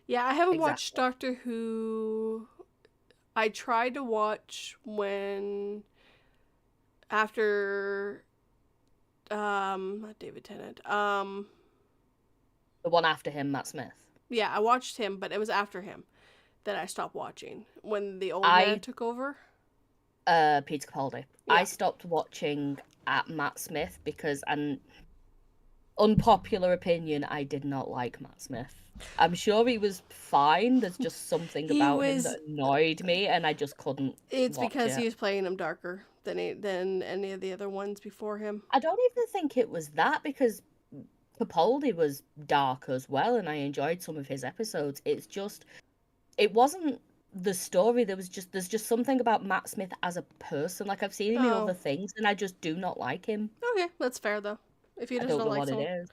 Yeah, I haven't watched Exactly. Doctor Who. I tried to watch when after not David Tennant. The one after him, Matt Smith. Yeah, I watched him, but it was after him that I stopped watching when the old man I took over. Peter Capaldi. I Yeah. stopped watching at Matt Smith because, an unpopular opinion, I did not like Matt Smith. I'm sure he was fine. There's just something He about him was. that annoyed me, and I just couldn't It's watch because it. he was playing him darker than any of the other ones before him. I don't even think it was that, because Capaldi was dark as well, and I enjoyed some of his episodes. It's just, it wasn't the story. There's just something about Matt Smith as a person. Like, I've seen him in other Oh, things, and I just do not like him. okay, that's fair though. If you I just don't don't know like what it someone, is.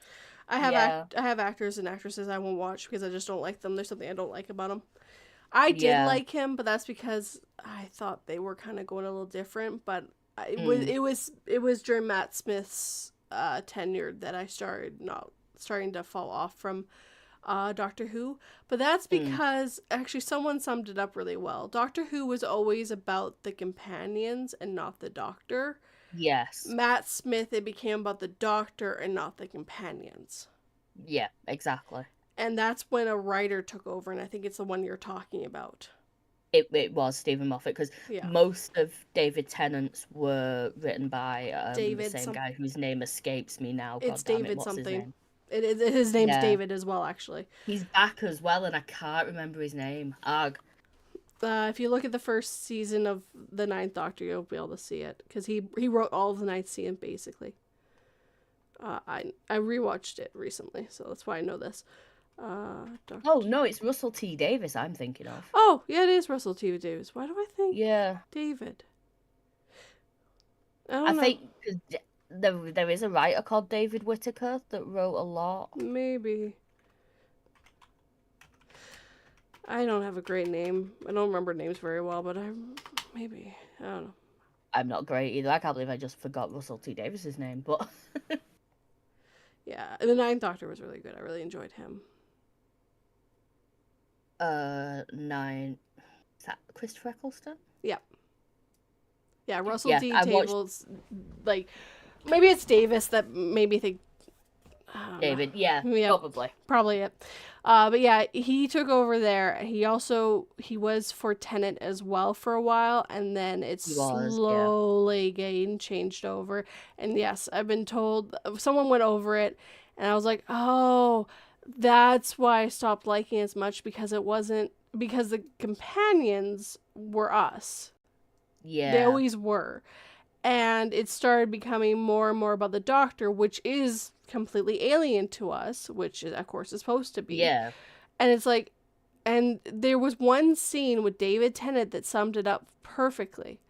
I have Yeah, I have actors and actresses I won't watch because I just don't like them. There's something I don't like about them. I did yeah. like him, but that's because I thought they were kind of going a little different. But Mm, it was during Matt Smith's tenure that I started not starting to fall off from Doctor Who. But that's mm. because actually someone summed it up really well. Doctor Who was always about the companions and not the Doctor. Yes. Matt Smith, it became about the Doctor and not the companions. Yeah, exactly. And that's when a writer took over, and I think it's the one you're talking about. It was Stephen Moffat, because Yeah, most of David Tennant's were written by the David. same guy whose name escapes me now. It's God damn it, David what's his something. name? It is his name's Yeah. David as well, actually. He's back as well, and I can't remember his name. Ugh. If you look at the first season of the Ninth Doctor, you'll be able to see it because he wrote all of the Ninth Season basically. I rewatched it recently, so that's why I know this. Doctor. Oh no, it's Russell T Davies I'm thinking of. Oh yeah, it is Russell T Davies. Why do I think Yeah, David? I I don't know. think 'cause there is a writer called David Whittaker that wrote a lot. Maybe. I don't have a great name. I don't remember names very well, but maybe I don't know. I'm not great either. I can't believe I just forgot Russell T Davies's name, but Yeah, and the Ninth Doctor was really good. I really enjoyed him. 9, is that Christopher Eccleston? Yeah, yeah. Russell Yeah, T I watched Tables, like maybe it's Davis that made me think. I don't know. David. Yeah, Yeah, probably. probably it. But yeah, he took over there. He was for Tennant as well for a while, and then it He was, yeah. slowly getting changed over. And yes, I've been told someone went over it, and I was like, oh, that's why I stopped liking it as much because it wasn't because the companions were us. They Yeah. always were. And it started becoming more and more about the Doctor, which is completely alien to us, which is, of course is supposed to be. Yeah. And it's like, and there was one scene with David Tennant that summed it up perfectly.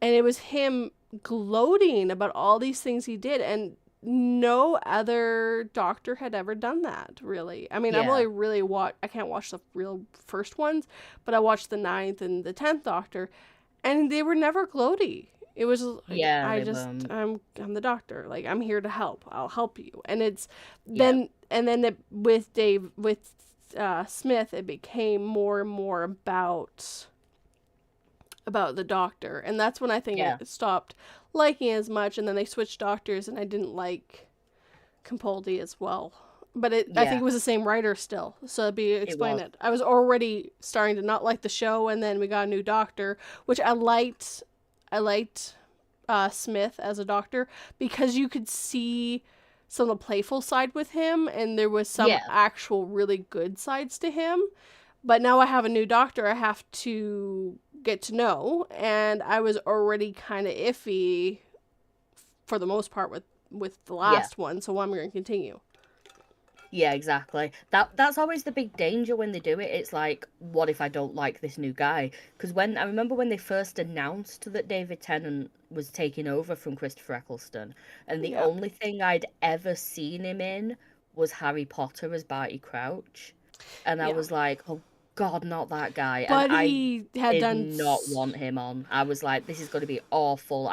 And it was him gloating about all these things he did. And no other Doctor had ever done that, really. I mean, I've Yeah. only really watched, I can't watch the real first ones, but I watched the 9th and the 10th Doctor, and they were never gloaty. It was like, Yeah, they were. I'm the Doctor. Like, I'm here to help. I'll help you. And it's Yeah. with Smith, it became more and more about the Doctor, and that's when I think Yeah. I stopped liking it as much. And then they switched Doctors, and I didn't like Capaldi as well. But I think Yeah. it was the same writer still. So explain was. it. I was already starting to not like the show, and then we got a new Doctor, which I liked. I liked Smith as a Doctor because you could see some of the playful side with him, and there was some Yeah. actual really good sides to him. But now I have a new Doctor I have to get to know, and I was already kind of iffy for the most part with the Yeah. last one, so I'm going to continue. Yeah, exactly. That's always the big danger when they do it. It's like, what if I don't like this new guy? Because when I remember when they first announced that David Tennant was taking over from Christopher Eccleston, and the Yeah. only thing I'd ever seen him in was Harry Potter as Barty Crouch, and I Yeah. was like, oh God, not that guy. And But I he had did done. not want him on. I was like, this is going to be awful.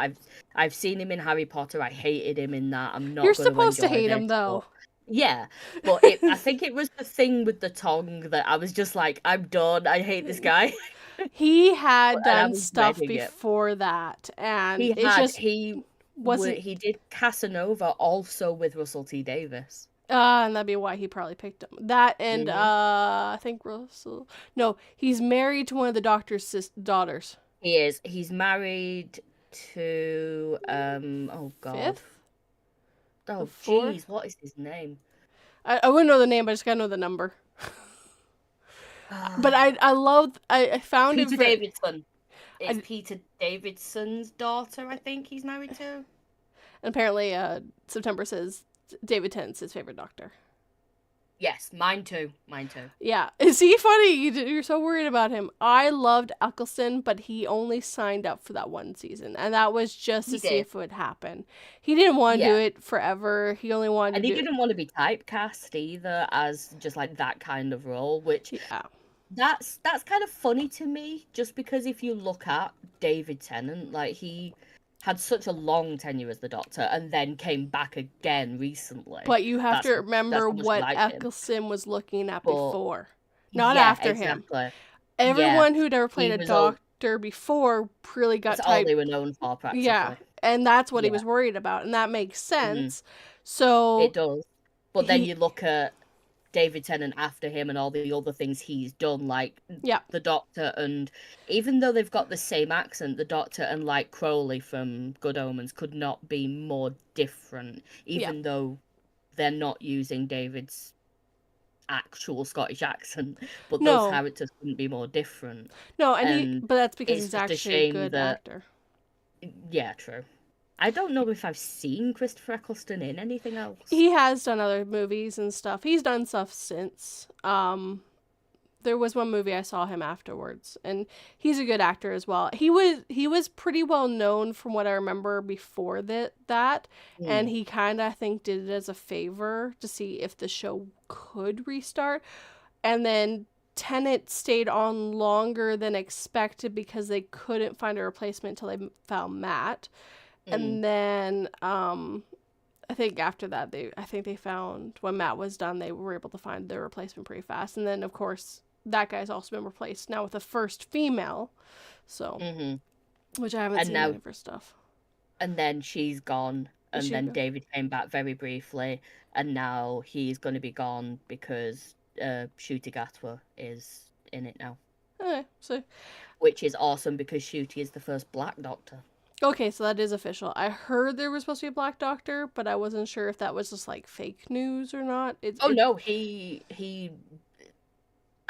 I've seen him in Harry Potter. I hated him in that. I'm You're not going to supposed to enjoy hate this. him, But though. yeah, but I think it was the thing with the tongue that I was just like, I'm done. I hate this guy, He had and I done was stuff dreading it. before that, and He it had just wasn't. he did Casanova also with Russell T Davis. And that'd be why he probably picked him. That and Hmm. I think Russell. No, he's married to one of the doctor's daughters. He is. He's married to oh God. Fifth, the Oh fourth. jeez, what is his name? I wouldn't know the name, but I just gotta know the number. But I found it Peter very. Davidson. It's I, Peter Davidson's daughter, I think he's married to. apparently, September says David Tennant's his favorite doctor. Yes, mine too. Mine too. Yeah. Is he funny? You're so worried about him. I loved Eccleston, but he only signed up for that one season. And that was just He to see did. if it would happen. He didn't want to do Yeah. it forever. He only wanted And to he do it. didn't want to be typecast either as just like that kind of role, which Yeah. that's kind of funny to me, just because if you look at David Tennant, like he had such a long tenure as the Doctor and then came back again recently. But you have to That's remember how much we what like him. Eccleston was looking at But before, not yeah, after him. exactly. Yeah. Everyone who'd ever played He a was all doctor before really got That's all typed. they were known for Yeah. practically. And that's what he Yeah. was worried about. And that makes Hmm. sense. It So does. But then he, you look at David Tennant after him and all the other things he's done, like yeah. the Doctor, and even though they've got the same accent, the Doctor and like Crowley from Good Omens could not be more different, Yeah. even though they're not using David's actual Scottish accent, but those No. characters couldn't be more different. No, And but that's because it's he's just a actually a shame good that, actor. yeah, true. I don't know if I've seen Christopher Eccleston in anything else. He has done other movies and stuff. He's done stuff since. There was one movie I saw him afterwards, and he's a good actor as well. He was pretty well known from what I remember before that, and Mm. he kind of I think did it as a favor to see if the show could restart, and then Tennant stayed on longer than expected because they couldn't find a replacement until they found Matt. Mm. And then I think after that I think they found when Matt was done they were able to find their replacement pretty fast. And then of course that guy's also been replaced now with the first female. So which I haven't And seen now any of her stuff. and then she's gone, and She then go. David came back very briefly, and now he's going to be gone because Shooty Gatwa is in it now, Okay, so which is awesome because Shooty is the first Black Doctor. okay, so that is official. I heard there was supposed to be a Black Doctor, but I wasn't sure if that was just like fake news or not. No, he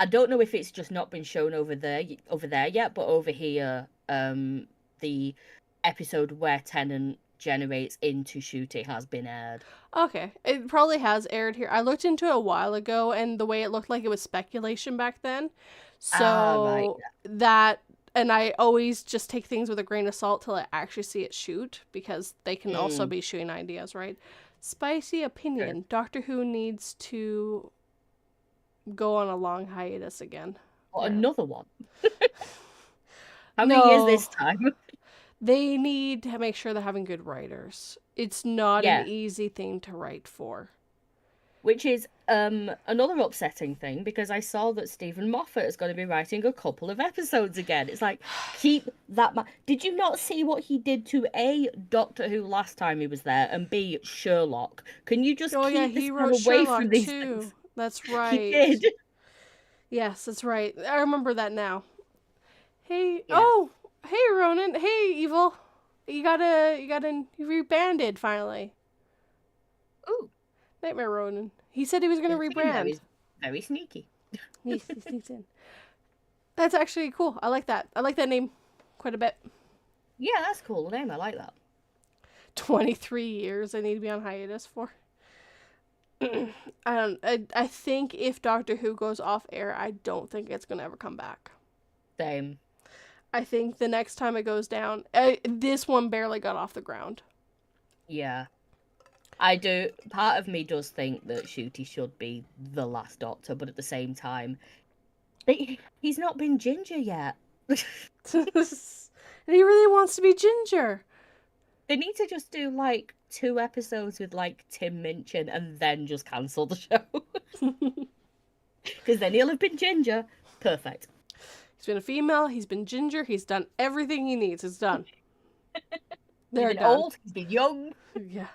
I don't know if it's just not been shown over there yet, but over here, the episode where Tennant generates into Shooty has been aired. Okay, it probably has aired here. I looked into it a while ago, and the way it looked like it was speculation back then. So Right. that, and I always just take things with a grain of salt till I actually see it shoot, because they can also be shooting ideas, right? Spicy opinion. Sure. Doctor Who needs to go on a long hiatus again. Or Yeah. another one. How many years this time? They need to make sure they're having good writers. It's not Yeah. an easy thing to write for. Which is another upsetting thing, because I saw that Stephen Moffat is going to be writing a couple of episodes again. It's like, keep that. Did you not see what he did to A, Doctor Who last time he was there, and B, Sherlock? Can you just keep this he man wrote away Sherlock from these too. things? That's right. He did. Yes, that's right. I remember that now. Hey, Yeah. oh, hey Ronan. Hey Evil. You rebranded finally. Ooh. Nightmare Ronan. He said he was gonna rebrand. He's very sneaky. He sneaks in. That's actually cool. I like that. I like that name quite a bit. Yeah, that's a cool name. I like that. 23 years I need to be on hiatus for. I think if Doctor Who goes off air, I don't think it's gonna ever come back. Same. I think the next time it goes down, this one barely got off the ground. Yeah. I do. Part of me does think that Ncuti should be the last Doctor, but at the same time, he's not been Ginger yet. And he really wants to be Ginger. They need to just do like 2 episodes with like Tim Minchin and then just cancel the show. Because then he'll have been Ginger. Perfect. He's been a female, he's been Ginger, he's done everything he needs. It's done. He's been old, he's been young. Yeah.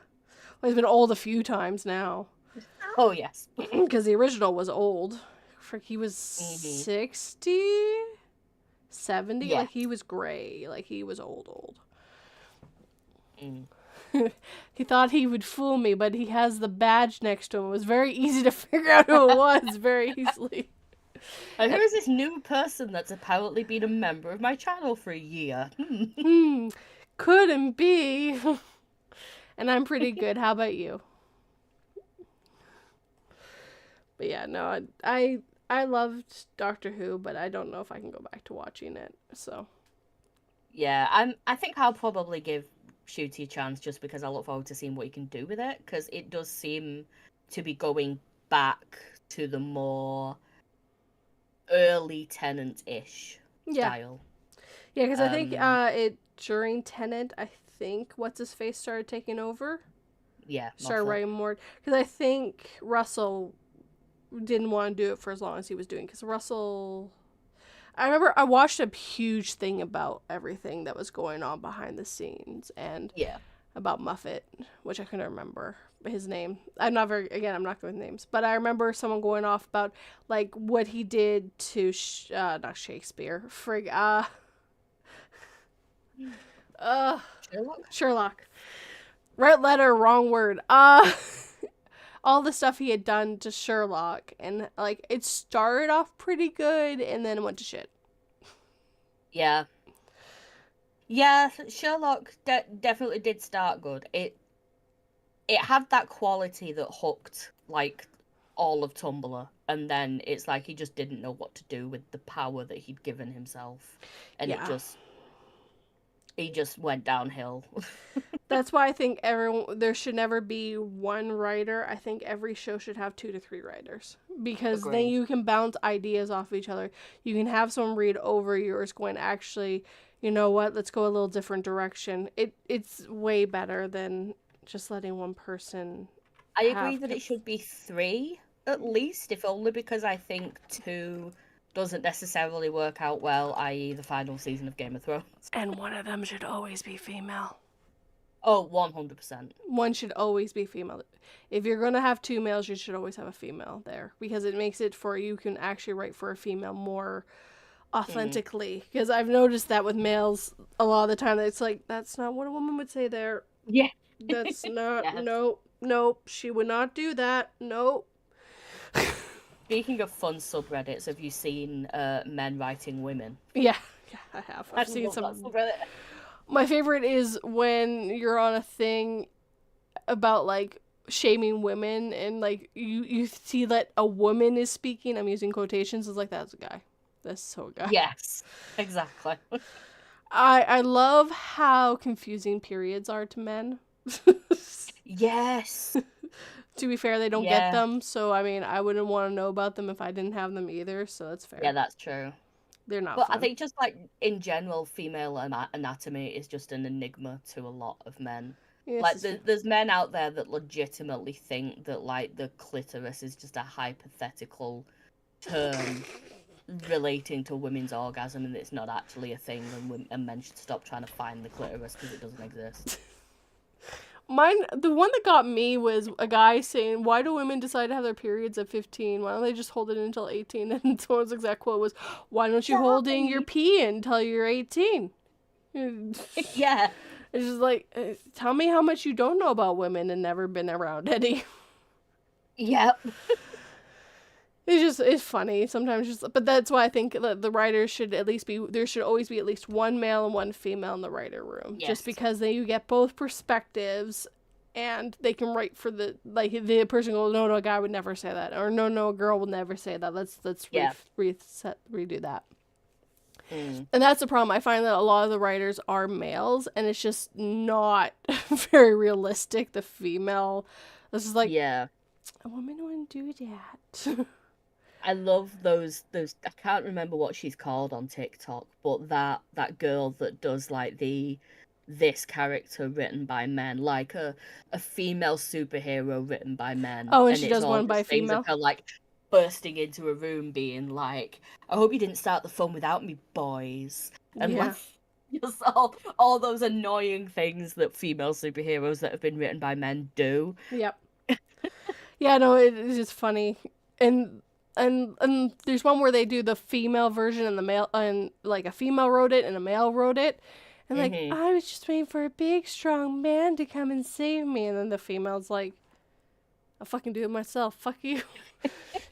Well, he's been old a few times now. Oh, yes. Because the original was old. He was 60? 70? Yeah. Like, he was gray. Like, he was old. He thought he would fool me, but he has the badge next to him. It was very easy to figure out who it was very easily. And who is this new person that's apparently been a member of my channel for a year? Couldn't be. And I'm pretty good. How about you? But yeah, no, I loved Doctor Who, but I don't know if I can go back to watching it. So yeah, I think I'll probably give Ncuti a chance just because I look forward to seeing what he can do with it, because it does seem to be going back to the more early Tennant-ish style. Yeah, because I think during Tennant, I think what's his face started taking over. Yeah, started writing more, because I think Russell didn't want to do it for as long as he was doing. Because Russell, I remember I watched a huge thing about everything that was going on behind the scenes and about Muffet, which I couldn't remember his name. I'm not good with names, but I remember someone going off about like what he did to not Shakespeare, Sherlock. Right letter, wrong word. All the stuff he had done to Sherlock, and like it started off pretty good and then it went to shit. Yeah, Sherlock definitely did start good. It had that quality that hooked like all of Tumblr, and then it's like he just didn't know what to do with the power that he'd given himself, and he just went downhill. That's why I think there should never be one writer. I think every show should have 2 to 3 writers, because then you can bounce ideas off of each other. You can have someone read over yours going, actually, you know what, let's go a little different direction. It's way better than just letting one person. I agree that it should be 3 at least, if only because I think 2 doesn't necessarily work out well, i.e. the final season of Game of Thrones. And one of them should always be female. Oh, 100%. One should always be female. If you're going to have 2 males, you should always have a female there, because it makes it for you can actually write for a female more authentically. Because I've noticed that with males a lot of the time, it's like, that's not what a woman would say there. Yeah. That's not, nope, she would not do that, nope. Speaking of fun subreddits, have you seen men writing women? Yeah, I have. I've seen some. My favorite is when you're on a thing about like shaming women, and like you see that a woman is speaking. I'm using quotations. It's like, that's a guy. That's so a guy. Yes, exactly. I love how confusing periods are to men. Yes. To be fair, they don't get them, so I mean, I wouldn't want to know about them if I didn't have them either, so that's fair. Yeah, that's true. They're not fun. I think just like in general, female anatomy is just an enigma to a lot of men. Yes, like there's men out there that legitimately think that like the clitoris is just a hypothetical term relating to women's orgasm, and it's not actually a thing, and men should stop trying to find the clitoris because it doesn't exist. The one that got me was a guy saying, why do women decide to have their periods at 15? Why don't they just hold it until 18? And someone's exact quote was, why don't you hold in your pee until you're 18? Yeah. It's just like, tell me how much you don't know about women and never been around any. Yep. It's funny sometimes, but that's why I think the writers should there should always be at least one male and one female in the writer room. Yes. Just because then you get both perspectives, and they can write for the person goes, no, a guy would never say that, or no, a girl will never say that. Let's redo that. And that's the problem. I find that a lot of the writers are males, and it's just not very realistic. The female, this is like, yeah, a woman wouldn't do that. I love those. I can't remember what she's called on TikTok, but that girl that does like this character written by men, like a female superhero written by men. Oh, and she does one by female. Of her, like, bursting into a room being like, I hope you didn't start the fun without me, boys. And like, just all those annoying things that female superheroes that have been written by men do. Yep. Yeah, no, it's just funny. And there's one where they do the female version and the male, and like a female wrote it and a male wrote it. And like, I was just waiting for a big, strong man to come and save me. And then the female's like, I'll fucking do it myself. Fuck you.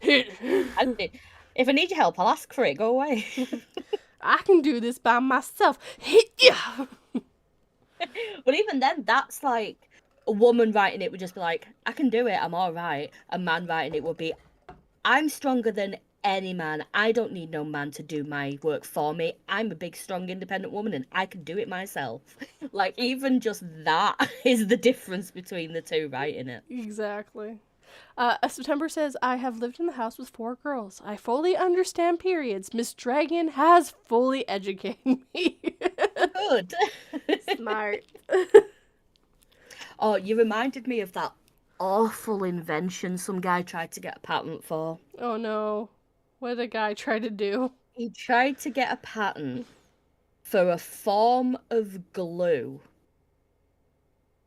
If I need your help, I'll ask for it. Go away. I can do this by myself. Yeah. But even then, that's like, a woman writing it would just be like, I can do it. I'm all right. A man writing it would be, I'm stronger than any man. I don't need no man to do my work for me. I'm a big, strong, independent woman and I can do it myself. Like, even just that is the difference between the two writing it. Exactly. September says, I have lived in the house with 4 girls. I fully understand periods. Miss Dragon has fully educated me. Good. Smart. Oh, you reminded me of that awful invention some guy tried to get a patent for. Oh no. What did a guy try to do? He tried to get a patent for a form of glue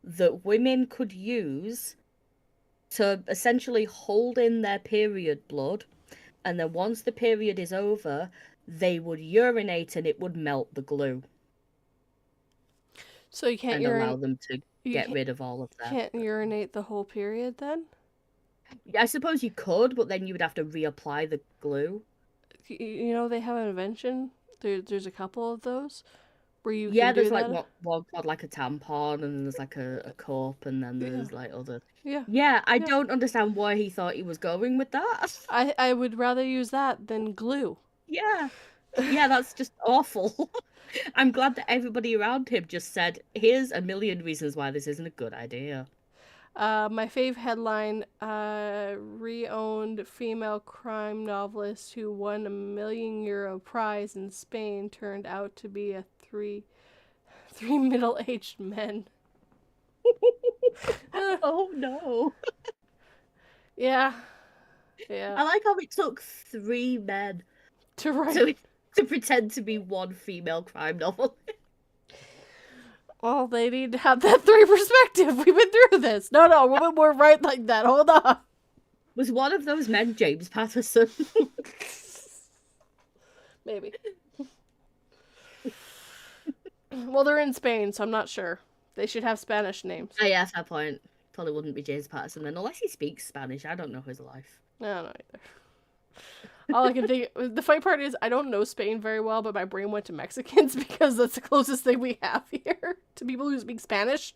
that women could use to essentially hold in their period blood, and then once the period is over, they would urinate and it would melt the glue. So you can't allow them to get rid of all of that. Can't urinate the whole period then? I suppose you could, but then you would have to reapply the glue. You know, they have an invention. There's a couple of those where you can do there's that. Like one called like a tampon, and then there's like a cup, and then there's like other. Yeah. I don't understand why he thought he was going with that. I would rather use that than glue. Yeah, that's just awful. I'm glad that everybody around him just said, here's a million reasons why this isn't a good idea. My fave headline, re-owned female crime novelist who won €1 million prize in Spain turned out to be three middle-aged men. Oh no. Yeah. I like how it took 3 men to write. To pretend to be one female crime novel. Well, they need to have that 3 perspective. We've been through this. No, women weren't right like that. Hold on. Was one of those men James Patterson? Maybe. Well, they're in Spain, so I'm not sure. They should have Spanish names. Oh, yeah, fair point. Probably wouldn't be James Patterson then, unless he speaks Spanish. I don't know his life. I don't know either. All I can think, the funny part is I don't know Spain very well, but my brain went to Mexicans because that's the closest thing we have here to people who speak Spanish.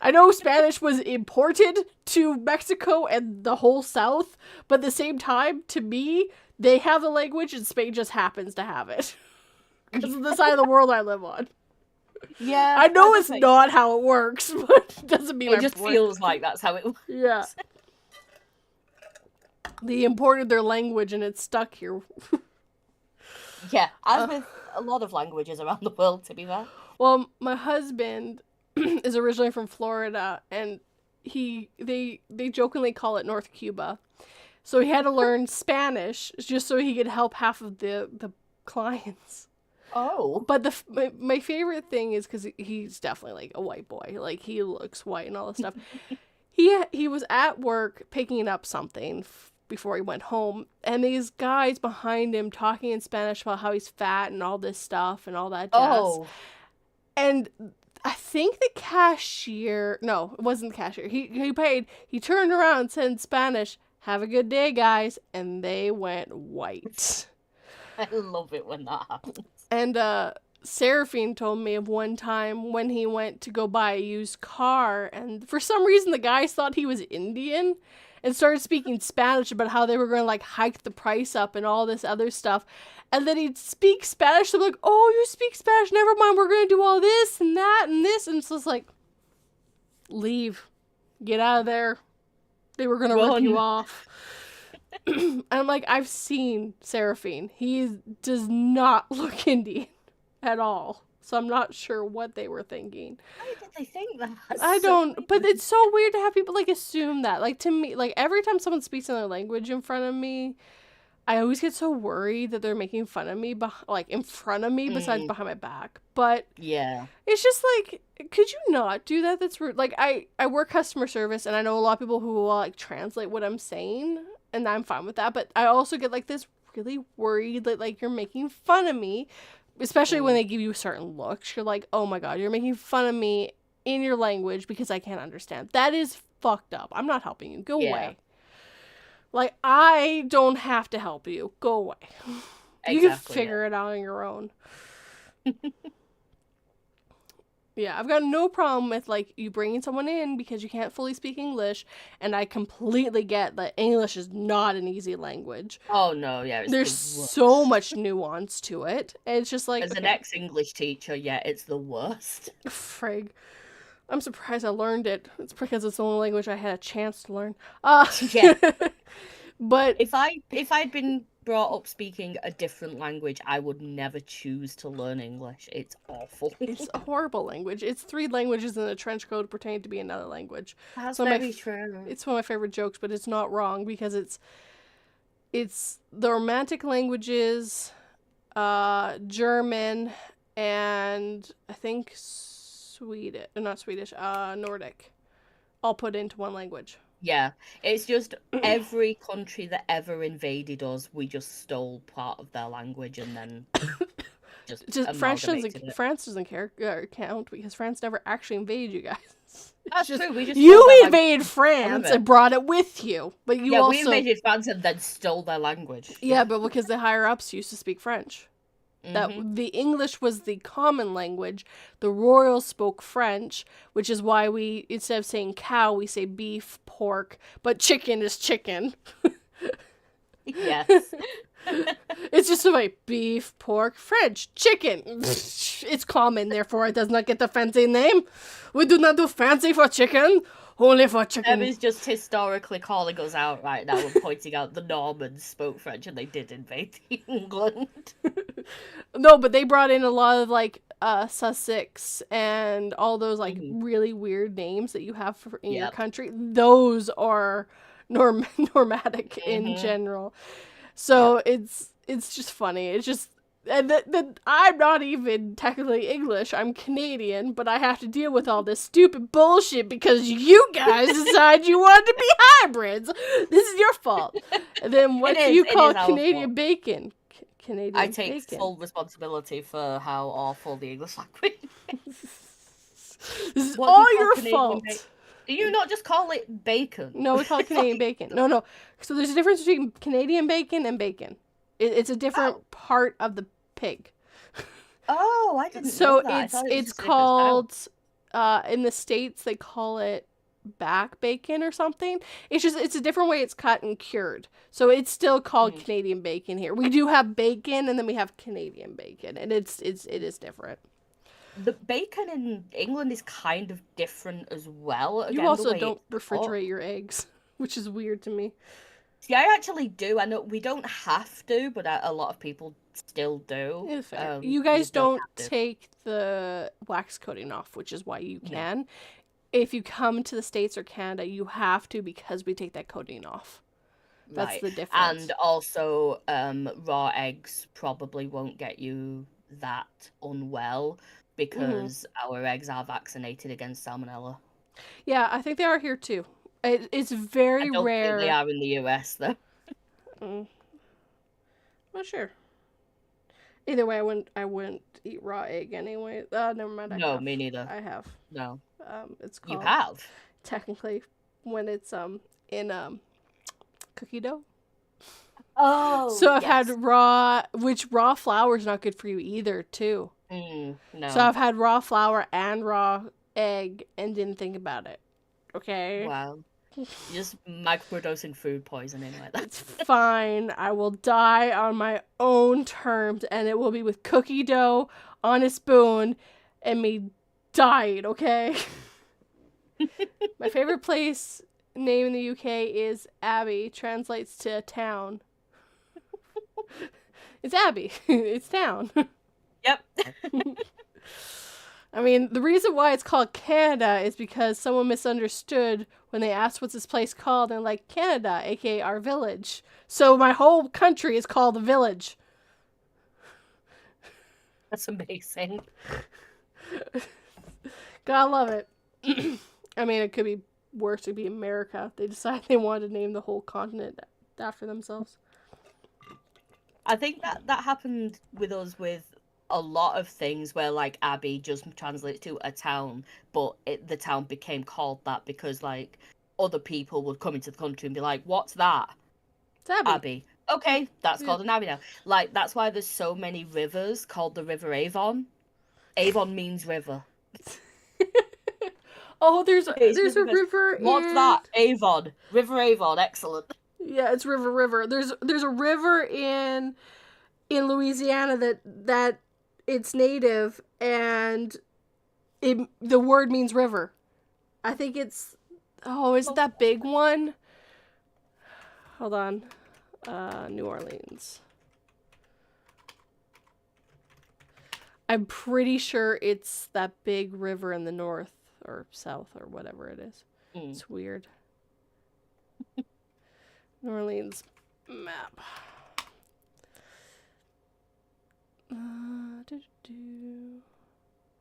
I know Spanish was imported to Mexico and the whole South, but at the same time, to me, they have the language and Spain just happens to have it. Because of the side of the world I live on. Yeah. I know it's not how it works, but it doesn't mean it just feels like that's how it works. Yeah. They imported their language and it's stuck here. Yeah, as with a lot of languages around the world, to be fair. Well, my husband is originally from Florida, and they jokingly call it North Cuba. So he had to learn Spanish just so he could help half of the clients. Oh. But my favorite thing is because he's definitely like a white boy. Like, he looks white and all this stuff. He was at work picking up something before he went home, and these guys behind him talking in Spanish about how he's fat and all this stuff and all that jazz. Oh. And I think the cashier, no, it wasn't the cashier. He paid. He turned around and said in Spanish, "Have a good day, guys," and they went white. I love it when that happens. And Seraphine told me of one time when he went to go buy a used car, and for some reason the guys thought he was Indian and started speaking Spanish about how they were going to like hike the price up and all this other stuff. And then he'd speak Spanish. I'm like, oh, you speak Spanish? Never mind. We're going to do all this and that and this. And so it's like, leave. Get out of there. They were going to rip you off. And I'm like, I've seen Seraphine. He does not look Indian at all. So I'm not sure what they were thinking. Why did they think that? I don't, but it's so weird to have people like assume that. Like to me, like every time someone speaks another language in front of me, I always get so worried that they're making fun of me, like in front of me, besides behind my back. But yeah, it's just like, could you not do that? That's rude. Like I work customer service, and I know a lot of people who will like translate what I'm saying, and I'm fine with that. But I also get like this really worried that like you're making fun of me, especially when they give you certain looks. You're like, oh my god, you're making fun of me in your language because I can't understand. That is fucked up. I'm not helping you. Go away. Like, I don't have to help you. Go away. You can figure it out on your own. Yeah, I've got no problem with, like, you bringing someone in because you can't fully speak English, and I completely get that English is not an easy language. Oh, no, yeah. There's so much nuance to it. It's just like... As an ex-English teacher, yeah, it's the worst. Frig. I'm surprised I learned it. It's because it's the only language I had a chance to learn. Yeah. But if I'd been brought up speaking a different language, I would never choose to learn English. It's awful. It's a horrible language. It's 3 languages in a trench coat pretending to be another language. That's very true. It's one of my favorite jokes, but it's not wrong because it's the Romantic languages, German, and I think Nordic, all put into one language. Yeah, it's just every country that ever invaded us, we just stole part of their language and then just France doesn't count because France never actually invaded you guys. That's true. We just invaded France and brought it with you, but we invaded France and then stole their language. Yeah, but because the higher ups used to speak French. That the English was the common language. The royals spoke French, which is why we, instead of saying cow, we say beef, pork, but chicken is chicken. Yes. It's just like beef, pork, French, chicken. It's common, therefore it does not get the fancy name. We do not do fancy for chicken. Only for chicken. Em is just historically calling us out right now and pointing out the Normans spoke French and they did invade England. No, but they brought in a lot of, like, Sussex and all those, like, really weird names that you have in your country. Those are nomadic in general. So it's just funny. It's just... And I'm not even technically English. I'm Canadian, but I have to deal with all this stupid bullshit because you guys decide you want to be hybrids. This is your fault. And then what do you call Canadian bacon? Canadian I take bacon. full responsibility for how awful the English language is. This is all your fault. Do you not just call it bacon? No, we call it Canadian bacon. No. So there's a difference between Canadian bacon and bacon. It's a different part of the pig. Oh, I didn't know that. So it's called in the States they call it back bacon or something. It's a different way it's cut and cured. So it's still called Canadian bacon here. We do have bacon and then we have Canadian bacon, and it is different. The bacon in England is kind of different as well. Again, you also don't refrigerate your eggs, which is weird to me. See, I actually do. I know we don't have to, but a lot of people still do. It's fair. You guys don't take the wax coating off, which is why you can. Yeah. If you come to the States or Canada, you have to because we take that coating off. That's the difference. And also, raw eggs probably won't get you that unwell because our eggs are vaccinated against salmonella. Yeah, I think they are here too. It's very rare. I don't think they are in the US, though. Well, sure. Either way, I wouldn't eat raw egg anyway. Never mind. No, me neither. I have. No. It's called... You have? Technically, when it's in cookie dough. Oh. So I've had raw flour is not good for you either, too. No. So I've had raw flour and raw egg and didn't think about it. Okay? Wow. You're just microdosing food poisoning like that. It's fine. I will die on my own terms, and it will be with cookie dough on a spoon and me dying, okay? My favorite place name in the UK is Abbey. Translates to town. It's Abbey. It's town. Yep. I mean, the reason why it's called Canada is because someone misunderstood when they asked what's this place called, and like, Canada, aka our village. So my whole country is called the village. That's amazing. Gotta love it. I mean, it could be worse. It'd be America. They decided they wanted to name the whole continent after themselves. I think that happened with us with a lot of things where, like, Abbey just translates to a town, but the town became called that because, like, other people would come into the country and be like, what's that? It's Abbey. Abbey. Okay, that's called an Abbey now. Like, that's why there's so many rivers called the River Avon. Avon means river. Oh, there's a river. What's that? Avon. River Avon. Excellent. Yeah, it's river. There's a river in Louisiana that it's native, and the word means river. I think it's is it that big one? Hold on. New Orleans. I'm pretty sure it's that big river in the north or south or whatever it is. It's weird. New Orleans map.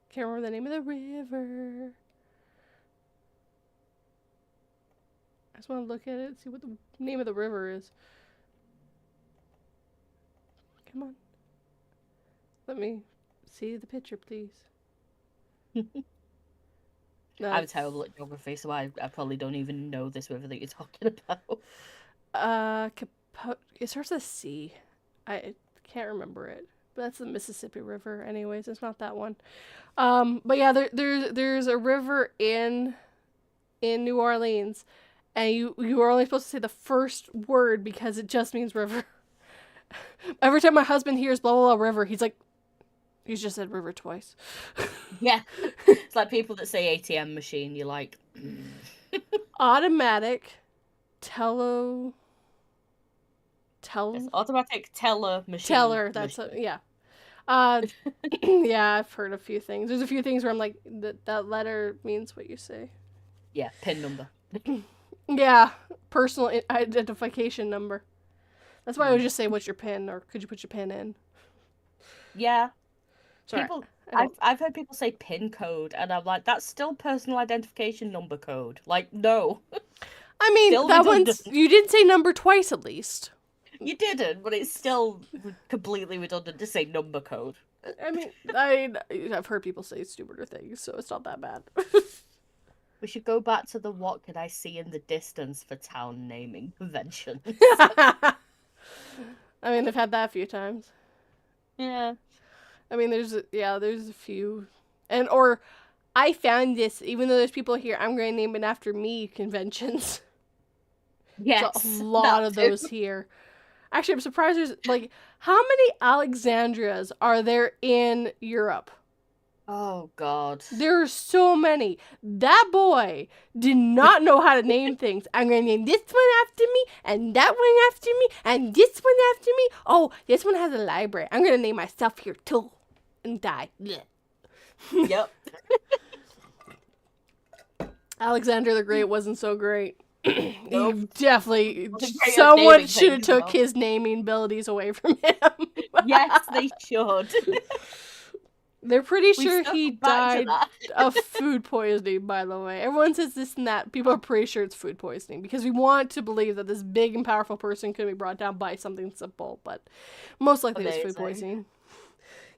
Can't remember the name of the river. I just want to look at it, see what the name of the river is. Come on. Let me see the picture, please. I'm terrible at geography, so I probably don't even know this river that you're talking about. It starts with a C. I can't remember it. But that's the Mississippi River anyways. It's not that one. But yeah, there's a river in New Orleans, and you are only supposed to say the first word because it just means river. Every time my husband hears blah blah blah river, he's like, he's just said river twice. Yeah. It's like people that say ATM machine, you're like automatic automatic teller machine. Teller, that's yeah. Yeah, I've heard a few things. There's a few things where I'm like, that letter means what you say. Yeah, PIN number. Yeah, personal identification number. That's why I would just say, what's your PIN, or could you put your PIN in? Yeah. Sorry, I've heard people say PIN code, and I'm like, that's still personal identification number code. Like, no. I mean, still that one's, you didn't say number twice at least. You didn't, but it's still completely redundant to say number code. I mean, I've heard people say stupider things, so it's not that bad. We should go back to the what could I see in the distance for town naming conventions. I mean, they've had that a few times. Yeah. I mean, there's a few. Or I found this, even though there's people here, I'm going to name it after me conventions. Yes. There's a lot of those here. Actually, I'm surprised there's, like, how many Alexandrias are there in Europe? Oh, God. There are so many. That boy did not know how to name things. I'm going to name this one after me, and that one after me, and this one after me. Oh, this one has a library. I'm going to name myself here, too, and die. Yep. Alexander the Great wasn't so great. Nope. Definitely, someone should have took his naming abilities away from him. Yes, they should. They're pretty sure he died of food poisoning, by the way. Everyone says this and that. People are pretty sure it's food poisoning because we want to believe that this big and powerful person could be brought down by something simple, but most likely it's food poisoning.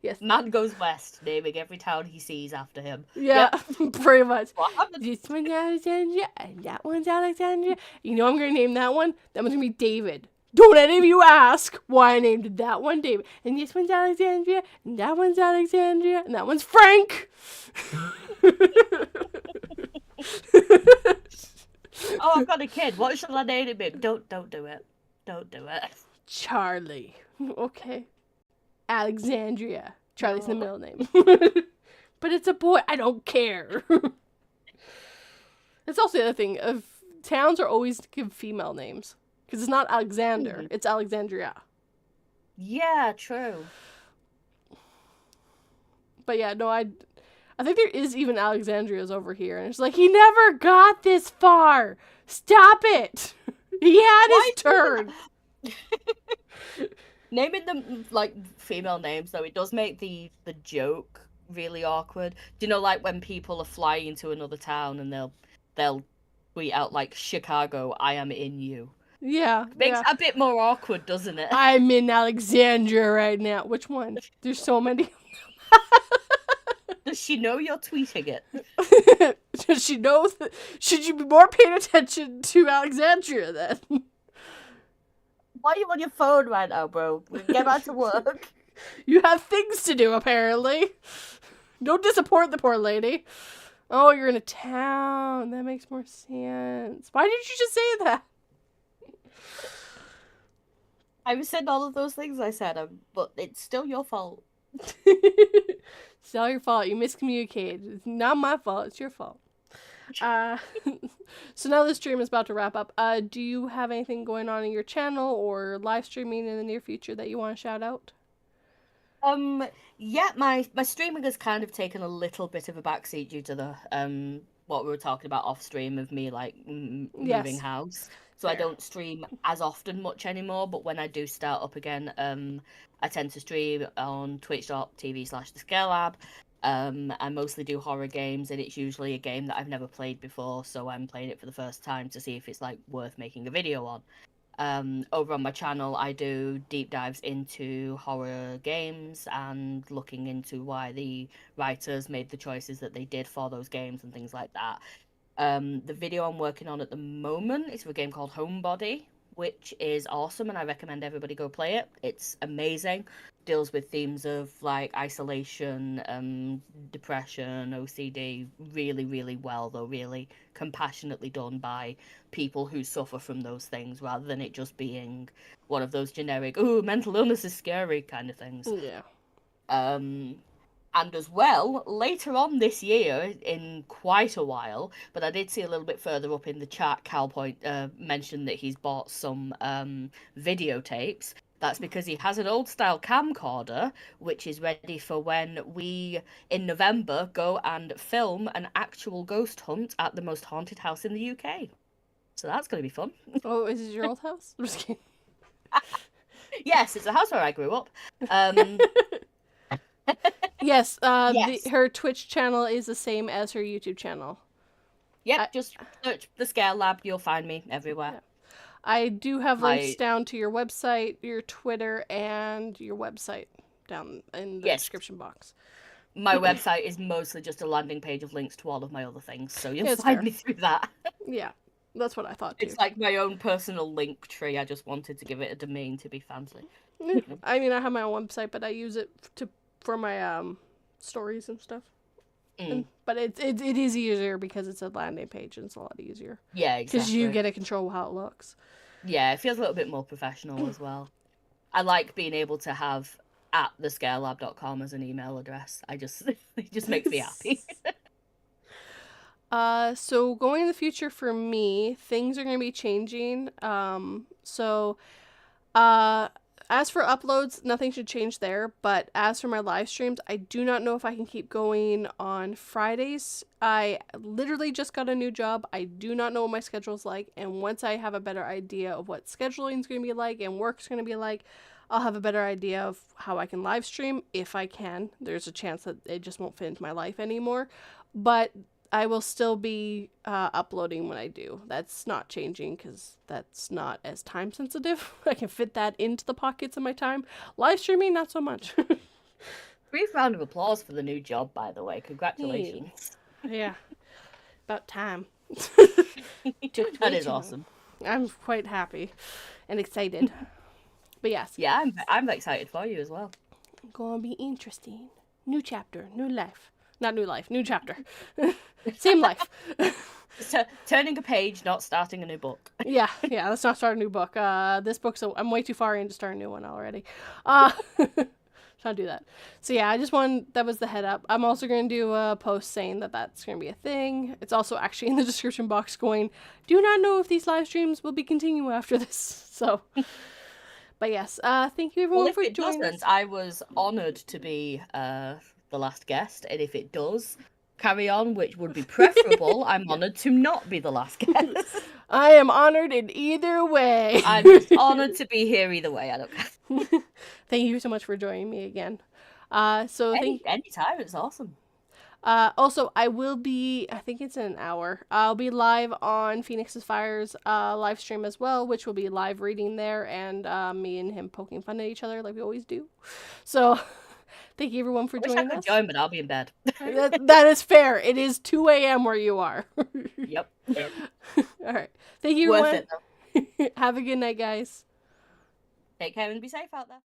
Yes. Man goes west, naming every town he sees after him. Yeah, yep. Pretty much. This one's Alexandria, and that one's Alexandria. You know I'm going to name that one? That one's going to be David. Don't any of you ask why I named that one David. And this one's Alexandria, and that one's Alexandria, and that one's Frank. Oh, I've got a kid. What shall I name him? Don't do it. Don't do it. Charlie. Okay. Alexandria. Charlie's the middle name. But it's a boy. I don't care. That's also the other thing. Towns are always give female names. Because it's not Alexander. It's Alexandria. Yeah, true. But yeah, no, I think there is even Alexandrias over here. And it's like, he never got this far. Stop it. He had his turn. Naming them, like, female names, though, it does make the joke really awkward. Do you know, like, when people are flying to another town and they'll tweet out, like, Chicago, I am in you. Yeah. Makes it a bit more awkward, doesn't it? I'm in Alexandria right now. Which one? There's so many. Does she know you're tweeting it? Does she know? Should you be more paying attention to Alexandria then? Why are you on your phone right now, bro? Get back to work. You have things to do, apparently. Don't disappoint the poor lady. Oh, you're in a town. That makes more sense. Why didn't you just say that? I was saying all of those things I said, but it's still your fault. It's all your fault. You miscommunicated. It's not my fault. It's your fault. So now the stream is about to wrap up. Do you have anything going on in your channel or live streaming in the near future that you want to shout out? Yeah, my streaming has kind of taken a little bit of a backseat due to the what we were talking about off stream of me like moving house. So fair. I don't stream as often much anymore, but when I do start up again, I tend to stream on twitch.tv/thescarelab. I mostly do horror games, and it's usually a game that I've never played before, so I'm playing it for the first time to see if it's like worth making a video on. Over on my channel, I do deep dives into horror games and looking into why the writers made the choices that they did for those games and things like that. The video I'm working on at the moment is for a game called Homebody, which is awesome, and I recommend everybody go play it. It's amazing. Deals with themes of like isolation, depression, OCD, really, really well, though, really compassionately done by people who suffer from those things, rather than it just being one of those generic, oh, mental illness is scary kind of things. Yeah. And as well, later on this year, in quite a while, but I did see a little bit further up in the chat, Cal mentioned that he's bought some videotapes. That's because he has an old-style camcorder, which is ready for when we, in November, go and film an actual ghost hunt at the most haunted house in the UK. So that's going to be fun. Oh, is it your old house? I'm just kidding. Yes, it's a house where I grew up. Yes, yes. Her Twitch channel is the same as her YouTube channel. Yep, just search The Scare Lab, you'll find me everywhere. Yeah. I do have links down to your website, your Twitter, and your website down in the description box. My website is mostly just a landing page of links to all of my other things, so you'll find me through that. Yeah, that's what I thought too. It's like my own personal link tree. I just wanted to give it a domain to be fancy. I mean, I have my own website, but I use it for my stories and stuff. But it is easier because it's a landing page and it's a lot easier. Yeah, exactly. Because you get to control how it looks. Yeah, it feels a little bit more professional as well. I like being able to have @thescarelab.com as an email address. It just makes me happy. So going in the future for me, things are going to be changing. As for uploads, nothing should change there, but as for my live streams, I do not know if I can keep going on Fridays. I literally just got a new job. I do not know what my schedule is like, and once I have a better idea of what scheduling is going to be like and work's going to be like, I'll have a better idea of how I can live stream, if I can. There's a chance that it just won't fit into my life anymore, but I will still be uploading when I do. That's not changing because that's not as time sensitive. I can fit that into the pockets of my time. Live streaming, not so much. Brief round of applause for the new job, by the way. Congratulations. Yeah. About time. That is awesome. I'm quite happy. and excited. But yes. Yeah, I'm excited for you as well. Gonna be interesting. New chapter, new life. Not new life, new chapter. Same life. Turning a page, not starting a new book. Yeah, let's not start a new book. This book's I'm way too far in to start a new one already. Let's not do that. So yeah, that was the head up. I'm also going to do a post saying that that's going to be a thing. It's also actually in the description box going, do not know if these live streams will be continuing after this. So, but yes, thank you everyone for joining us. I was honoured to be the last guest, and if it does carry on, which would be preferable, I'm honoured to not be the last guest. I am honoured in either way. I'm just honoured to be here either way. I don't care. Thank you so much for joining me again. Anytime, it's awesome. Also, I will be, I think it's in an hour, I'll be live on Phoenix's Fire's live stream as well, which will be live reading there, and me and him poking fun at each other like we always do. So, thank you everyone for joining us. I could join, but I'll be in bed. that is fair. It is 2 a.m. where you are. Yep. All right. Thank you, everyone. Worth it, though. Have a good night, guys. Take care and be safe out there.